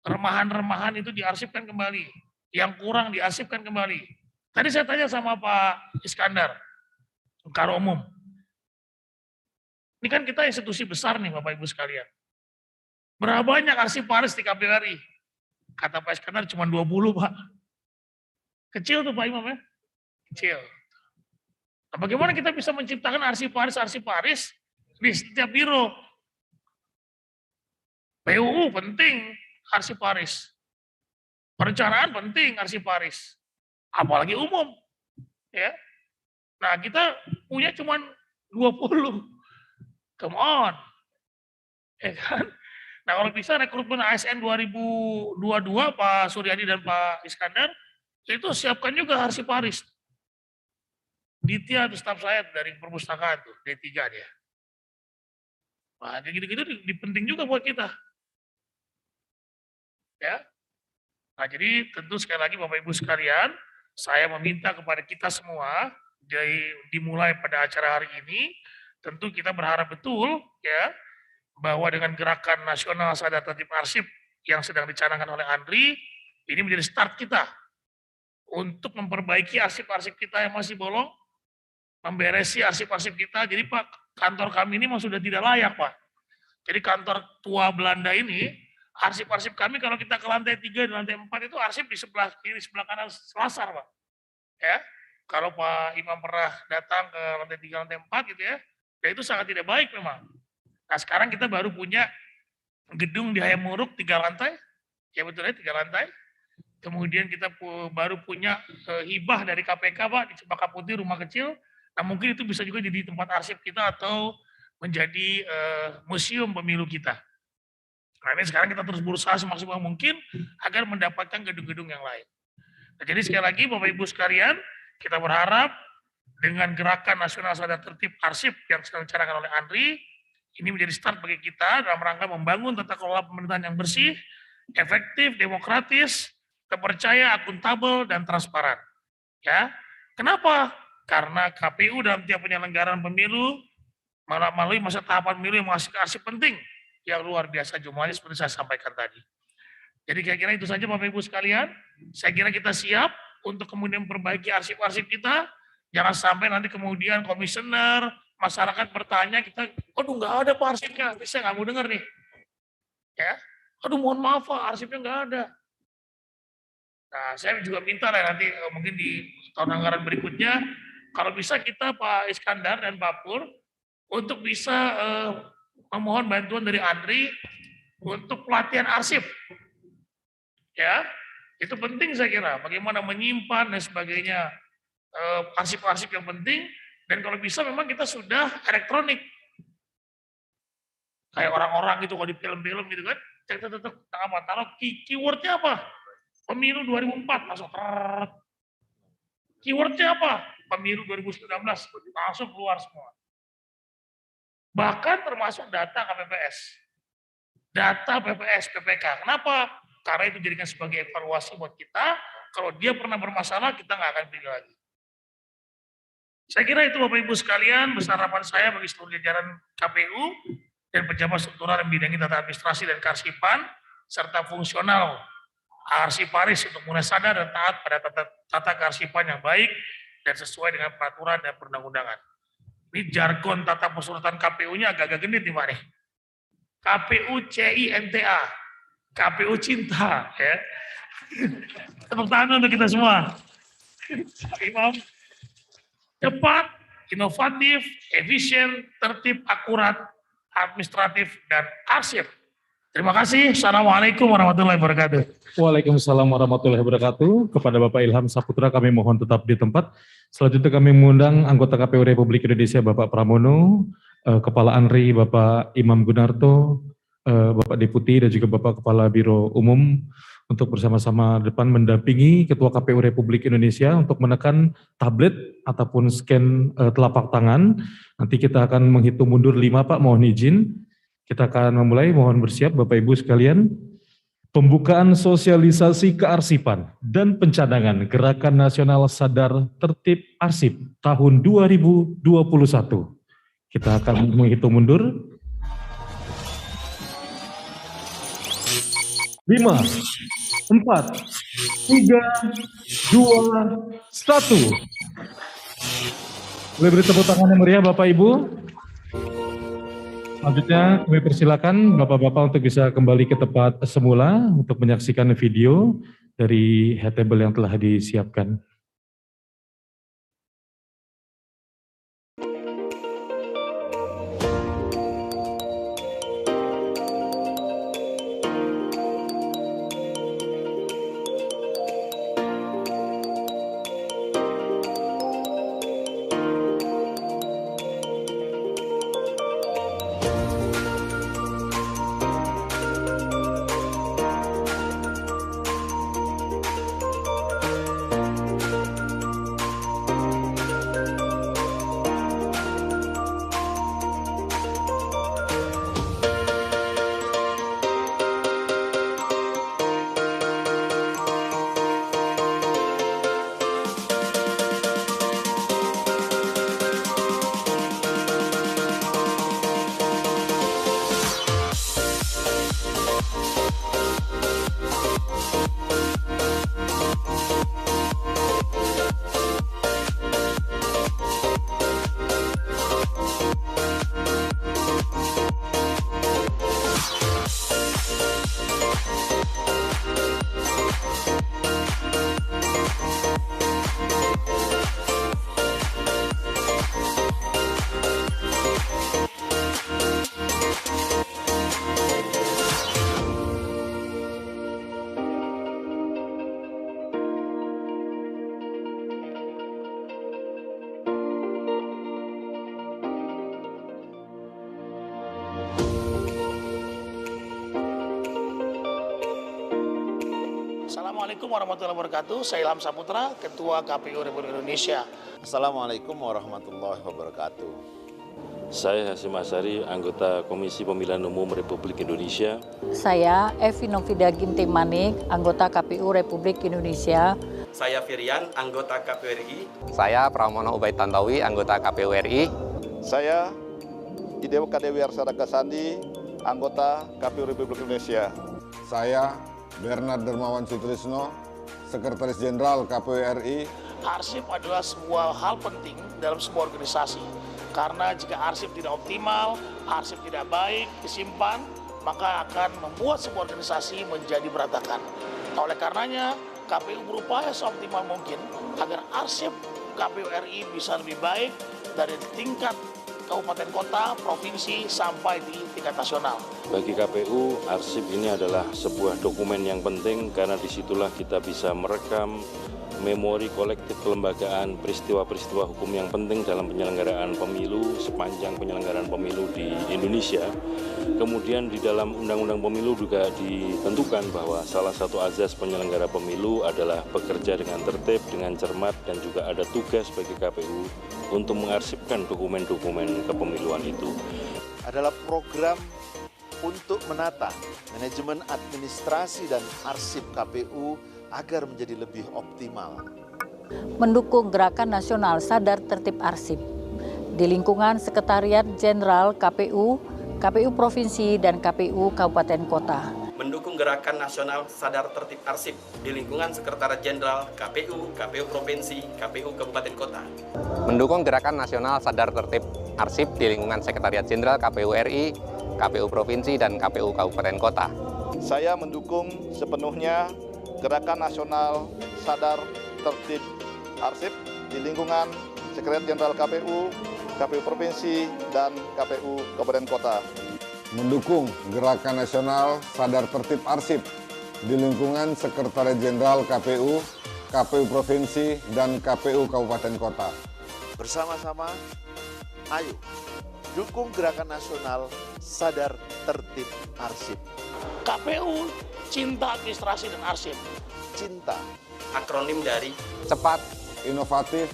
Remahan-remahan itu diarsipkan kembali. Yang kurang diarsipkan kembali. Tadi saya tanya sama Pak Iskandar, Karo Umum. Ini kan kita institusi besar nih Bapak Ibu sekalian. Berapa banyak arsiparis di KPU RI? Kata Pak Iskandar cuma 20 Pak. Kecil tuh Pak Imam ya. Kecil. Nah, bagaimana kita bisa menciptakan arsiparis di setiap biro? PUU penting arsiparis. Perencanaan penting arsiparis. Apalagi umum. Ya. Nah, kita punya cuma 20. Come on. Ya kan? Nah, kalau bisa rekrutmen ASN 2022 Pak Suryadi dan Pak Iskandar, itu siapkan juga arsiparis. Ditya itu staf saya dari perpustakaan tuh, D3 dia. Nah, gitu-gitu penting juga buat kita. Ya. Nah, jadi tentu sekali lagi Bapak Ibu sekalian, saya meminta kepada kita semua dimulai pada acara hari ini, tentu kita berharap betul ya bahwa dengan gerakan nasional sadar tertib arsip yang sedang dicanangkan oleh Andri, ini menjadi start kita untuk memperbaiki arsip-arsip kita yang masih bolong, memberesi arsip-arsip kita. Jadi Pak, kantor kami ini memang sudah tidak layak Pak. Jadi kantor tua Belanda ini, arsip-arsip kami kalau kita ke lantai 3 dan lantai 4 itu arsip di sebelah kiri, sebelah kanan selasar Pak. Ya, kalau Pak Imam pernah datang ke lantai 3, lantai 4 gitu ya, itu sangat tidak baik memang. Nah sekarang kita baru punya gedung di Hayamuruk 3 lantai, ya betul ya 3 lantai. Kemudian kita baru punya hibah dari KPK Pak di Cempaka Putih, rumah kecil. Nah mungkin itu bisa juga jadi tempat arsip kita atau menjadi museum pemilu kita. Nah ini sekarang kita terus berusaha semaksimal mungkin agar mendapatkan gedung-gedung yang lain. Nah, jadi sekali lagi Bapak Ibu sekalian, kita berharap dengan gerakan nasional sadar tertib arsip yang sedang dicanangkan oleh Andri, ini menjadi start bagi kita dalam rangka membangun tata kelola pemerintahan yang bersih, efektif, demokratis, terpercaya, akuntabel, dan transparan. Ya, kenapa? Karena KPU dalam tiap penyelenggaraan pemilu melalui masa tahapan pemilu yang menghasilkan arsip penting yang luar biasa jumlahnya seperti saya sampaikan tadi. Jadi kira-kira itu saja Bapak Ibu sekalian. Saya kira kita siap untuk kemudian memperbaiki arsip-arsip kita. Jangan sampai nanti kemudian komisioner, masyarakat bertanya, kita, aduh nggak ada Pak arsipnya, saya nggak mau dengar nih. Ya, aduh mohon maaf Pak, arsipnya nggak ada. Nah, saya juga minta lah nanti mungkin di tahun anggaran berikutnya, kalau bisa kita Pak Iskandar dan Pak Pur, untuk bisa memohon bantuan dari Andri untuk pelatihan arsip. Ya, itu penting saya kira, bagaimana menyimpan dan sebagainya, arsip-arsip yang penting, dan kalau bisa memang kita sudah elektronik. Kayak orang-orang gitu, kalau di film-film gitu kan, tetap taruh keywordnya apa? Pemilu 2004, masuk. Keywordnya apa? Pemilu 2019, langsung keluar semua. Bahkan termasuk data KPPS. Data PPS, PPK. Kenapa? Karena itu jadikan sebagai evaluasi buat kita. Kalau dia pernah bermasalah, kita nggak akan pilih lagi. Saya kira itu Bapak Ibu sekalian, besar harapan saya bagi seluruh jajaran KPU dan pejabat struktural yang bidangi tata administrasi dan kearsipan, serta fungsional arsiparis untuk mulai sadar dan taat pada tata kearsipan yang baik dan sesuai dengan peraturan dan perundang-undangan. Ini jargon tata pesurutan KPU-nya agak-agak genit nih Pak nih. KPU CINTA, KPU cinta, ya. Tepuk tangan untuk kita semua. Imam, cepat, inovatif, efisien, tertib, akurat, administratif, dan arsip. Terima kasih. Assalamualaikum warahmatullahi wabarakatuh. Waalaikumsalam warahmatullahi wabarakatuh. Kepada Bapak Ilham Saputra kami mohon tetap di tempat. Selanjutnya kami mengundang anggota KPU Republik Indonesia Bapak Pramono, Kepala ANRI Bapak Imam Gunarto, Bapak Deputi dan juga Bapak Kepala Biro Umum untuk bersama-sama depan mendampingi Ketua KPU Republik Indonesia untuk menekan tablet ataupun scan telapak tangan. Nanti kita akan menghitung mundur 5 Pak, mohon izin. Kita akan memulai, mohon bersiap Bapak Ibu sekalian. Pembukaan sosialisasi kearsipan dan pencadangan Gerakan Nasional Sadar Tertib Arsip tahun 2021. Kita akan menghitung mundur. 5, 4, 3, 2, 1. Boleh beri tepuk tangan yang meriah Bapak Ibu. Selanjutnya kami persilakan Bapak-Bapak untuk bisa kembali ke tempat semula untuk menyaksikan video dari head table yang telah disiapkan. Assalamualaikum warahmatullahi wabarakatuh. Saya Ilham Saputra, Ketua KPU Republik Indonesia. Assalamualaikum warahmatullahi wabarakatuh. Saya Hasyim Asyari, anggota Komisi Pemilihan Umum Republik Indonesia. Saya Evi Novida Ginting Manik, anggota KPU Republik Indonesia. Saya Firian, anggota KPU RI. Saya Pramono Ubaid Tantowi, anggota KPU RI. Saya Idewo Kadewi Arsada Kasandi, anggota KPU Republik Indonesia. Saya Bernard Dermawan Sutrisno, Sekretaris Jenderal KPU RI. Arsip adalah sebuah hal penting dalam sebuah organisasi. Karena jika arsip tidak optimal, arsip tidak baik, disimpan, maka akan membuat sebuah organisasi menjadi berantakan. Oleh karenanya, KPU berupaya seoptimal mungkin agar arsip KPU RI bisa lebih baik dari tingkat kabupaten kota, provinsi, sampai di tingkat nasional. Bagi KPU, arsip ini adalah sebuah dokumen yang penting karena disitulah kita bisa merekam memori kolektif kelembagaan peristiwa-peristiwa hukum yang penting dalam penyelenggaraan pemilu sepanjang penyelenggaraan pemilu di Indonesia. Kemudian di dalam Undang-Undang Pemilu juga ditentukan bahwa salah satu azas penyelenggara pemilu adalah bekerja dengan tertib, dengan cermat, dan juga ada tugas bagi KPU untuk mengarsipkan dokumen-dokumen kepemiluan itu. Adalah program untuk menata manajemen administrasi dan arsip KPU agar menjadi lebih optimal. Mendukung Gerakan Nasional Sadar Tertib Arsip di lingkungan Sekretariat Jenderal KPU, KPU Provinsi, dan KPU Kabupaten Kota. Mendukung Gerakan Nasional Sadar Tertib Arsip di lingkungan Sekretariat Jenderal KPU, KPU Provinsi, KPU Kabupaten Kota. Mendukung Gerakan Nasional Sadar Tertib Arsip di lingkungan Sekretariat Jenderal KPU RI, KPU Provinsi, dan KPU Kabupaten Kota. Saya mendukung sepenuhnya Gerakan Nasional Sadar Tertib Arsip di lingkungan Sekretariat Jenderal KPU, KPU Provinsi, dan KPU Kabupaten Kota. Mendukung Gerakan Nasional Sadar Tertib Arsip di lingkungan Sekretariat Jenderal KPU, KPU Provinsi, dan KPU Kabupaten Kota. Bersama-sama, ayo dukung Gerakan Nasional Sadar Tertib Arsip. KPU cinta administrasi dan arsip. Cinta, Akronim dari Cepat, Inovatif,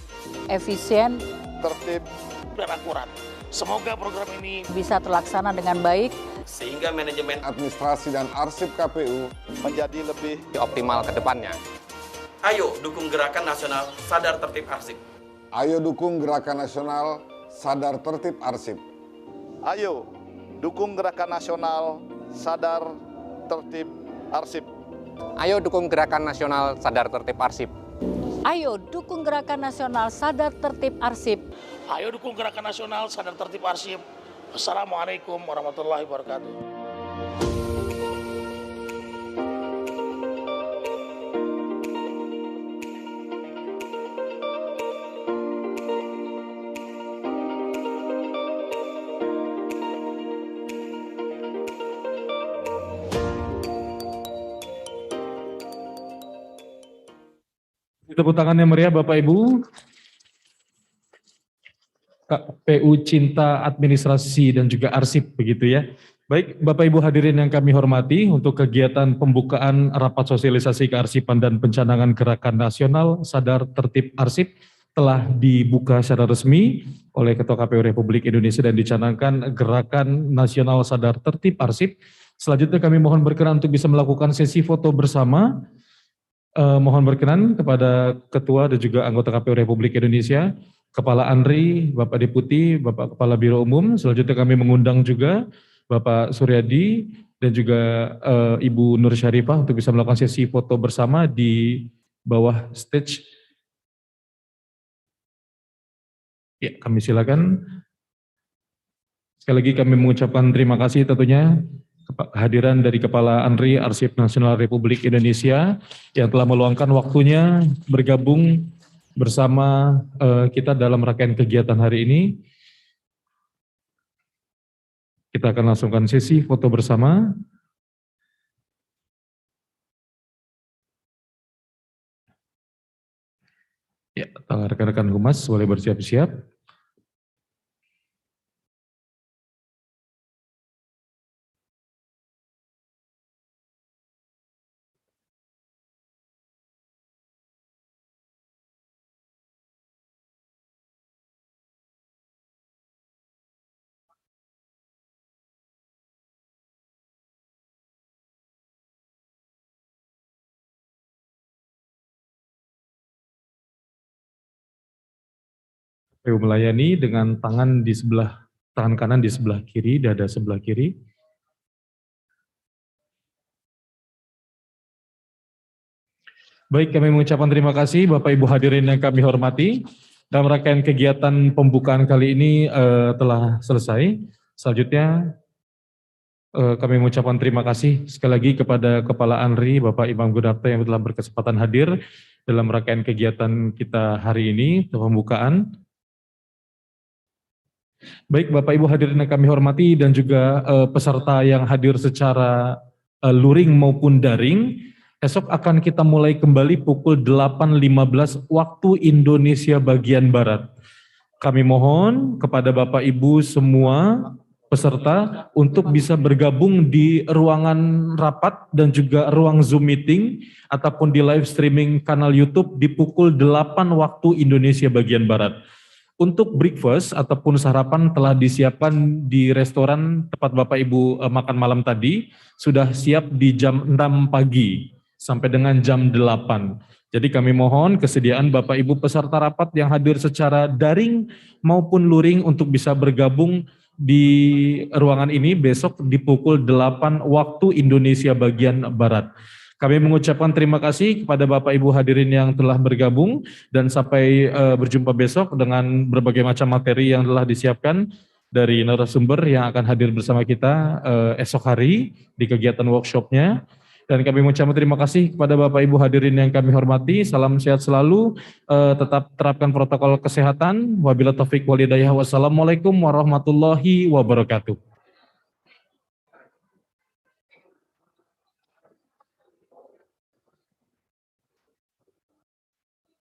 Efisien, Tertib, dan akurat. Semoga program ini bisa terlaksana dengan baik, sehingga manajemen Administrasi dan Arsip KPU menjadi lebih optimal ke depannya. Ayo dukung Gerakan Nasional Sadar Tertib Arsip. Ayo dukung Gerakan Nasional Sadar Tertib Arsip. Ayo dukung Gerakan Nasional Sadar Tertib Arsip. Ayo dukung Gerakan Nasional Sadar Tertib Arsip. ayo dukung Gerakan Nasional Sadar Tertib Arsip. Ayo dukung Gerakan Nasional Sadar Tertib Arsip. Wassalamualaikum warahmatullahi wabarakatuh. Tepuk tangan yang meriah Bapak Ibu. KPU Cinta Administrasi dan juga Arsip begitu ya. Baik Bapak Ibu hadirin yang kami hormati, untuk kegiatan pembukaan rapat sosialisasi kearsipan dan pencanangan Gerakan Nasional Sadar Tertib Arsip telah dibuka secara resmi oleh Ketua KPU Republik Indonesia dan dicanangkan Gerakan Nasional Sadar Tertib Arsip. Selanjutnya kami mohon berkenan untuk bisa melakukan sesi foto bersama. Mohon berkenan kepada Ketua dan juga anggota KPU Republik Indonesia, Kepala ANRI, Bapak Deputi, Bapak Kepala Biro Umum. Selanjutnya kami mengundang juga Bapak Suryadi dan juga Ibu Nur Syarifah untuk bisa melakukan sesi foto bersama di bawah stage. Ya, kami silakan. Sekali lagi kami mengucapkan terima kasih tentunya kehadiran dari Kepala ANRI Arsip Nasional Republik Indonesia yang telah meluangkan waktunya bergabung bersama kita dalam rangkaian kegiatan hari ini. Kita akan langsungkan sesi foto bersama. Ya, rekan-rekan humas boleh bersiap-siap. KPU melayani dengan tangan kanan di sebelah kiri, dada sebelah kiri. Baik, kami mengucapkan terima kasih Bapak Ibu hadirin yang kami hormati. Dalam rangkaian kegiatan pembukaan kali ini telah selesai. Selanjutnya kami mengucapkan terima kasih sekali lagi kepada Kepala ANRI Bapak Imam Gunarto yang telah berkesempatan hadir dalam rangkaian kegiatan kita hari ini, pembukaan. Baik Bapak Ibu hadirin yang kami hormati dan juga peserta yang hadir secara luring maupun daring. Esok akan kita mulai kembali pukul 8.15 waktu Indonesia bagian Barat. Kami mohon kepada Bapak Ibu semua peserta untuk bisa bergabung di ruangan rapat dan juga ruang Zoom meeting ataupun di live streaming kanal YouTube di pukul 8 waktu Indonesia bagian Barat. Untuk breakfast ataupun sarapan telah disiapkan di restoran tempat Bapak Ibu makan malam tadi, sudah siap di jam 6 pagi. Sampai dengan jam 8. Jadi kami mohon kesediaan Bapak Ibu peserta rapat yang hadir secara daring maupun luring untuk bisa bergabung di ruangan ini besok di pukul 8 waktu Indonesia bagian Barat. Kami mengucapkan terima kasih kepada Bapak Ibu hadirin yang telah bergabung dan sampai berjumpa besok dengan berbagai macam materi yang telah disiapkan dari narasumber yang akan hadir bersama kita esok hari di kegiatan workshopnya. Dan kami mengucapkan terima kasih kepada Bapak Ibu hadirin yang kami hormati. Salam sehat selalu, tetap terapkan protokol kesehatan. Wabillahi taufiq wal hidayah. Wassalamualaikum warahmatullahi wabarakatuh.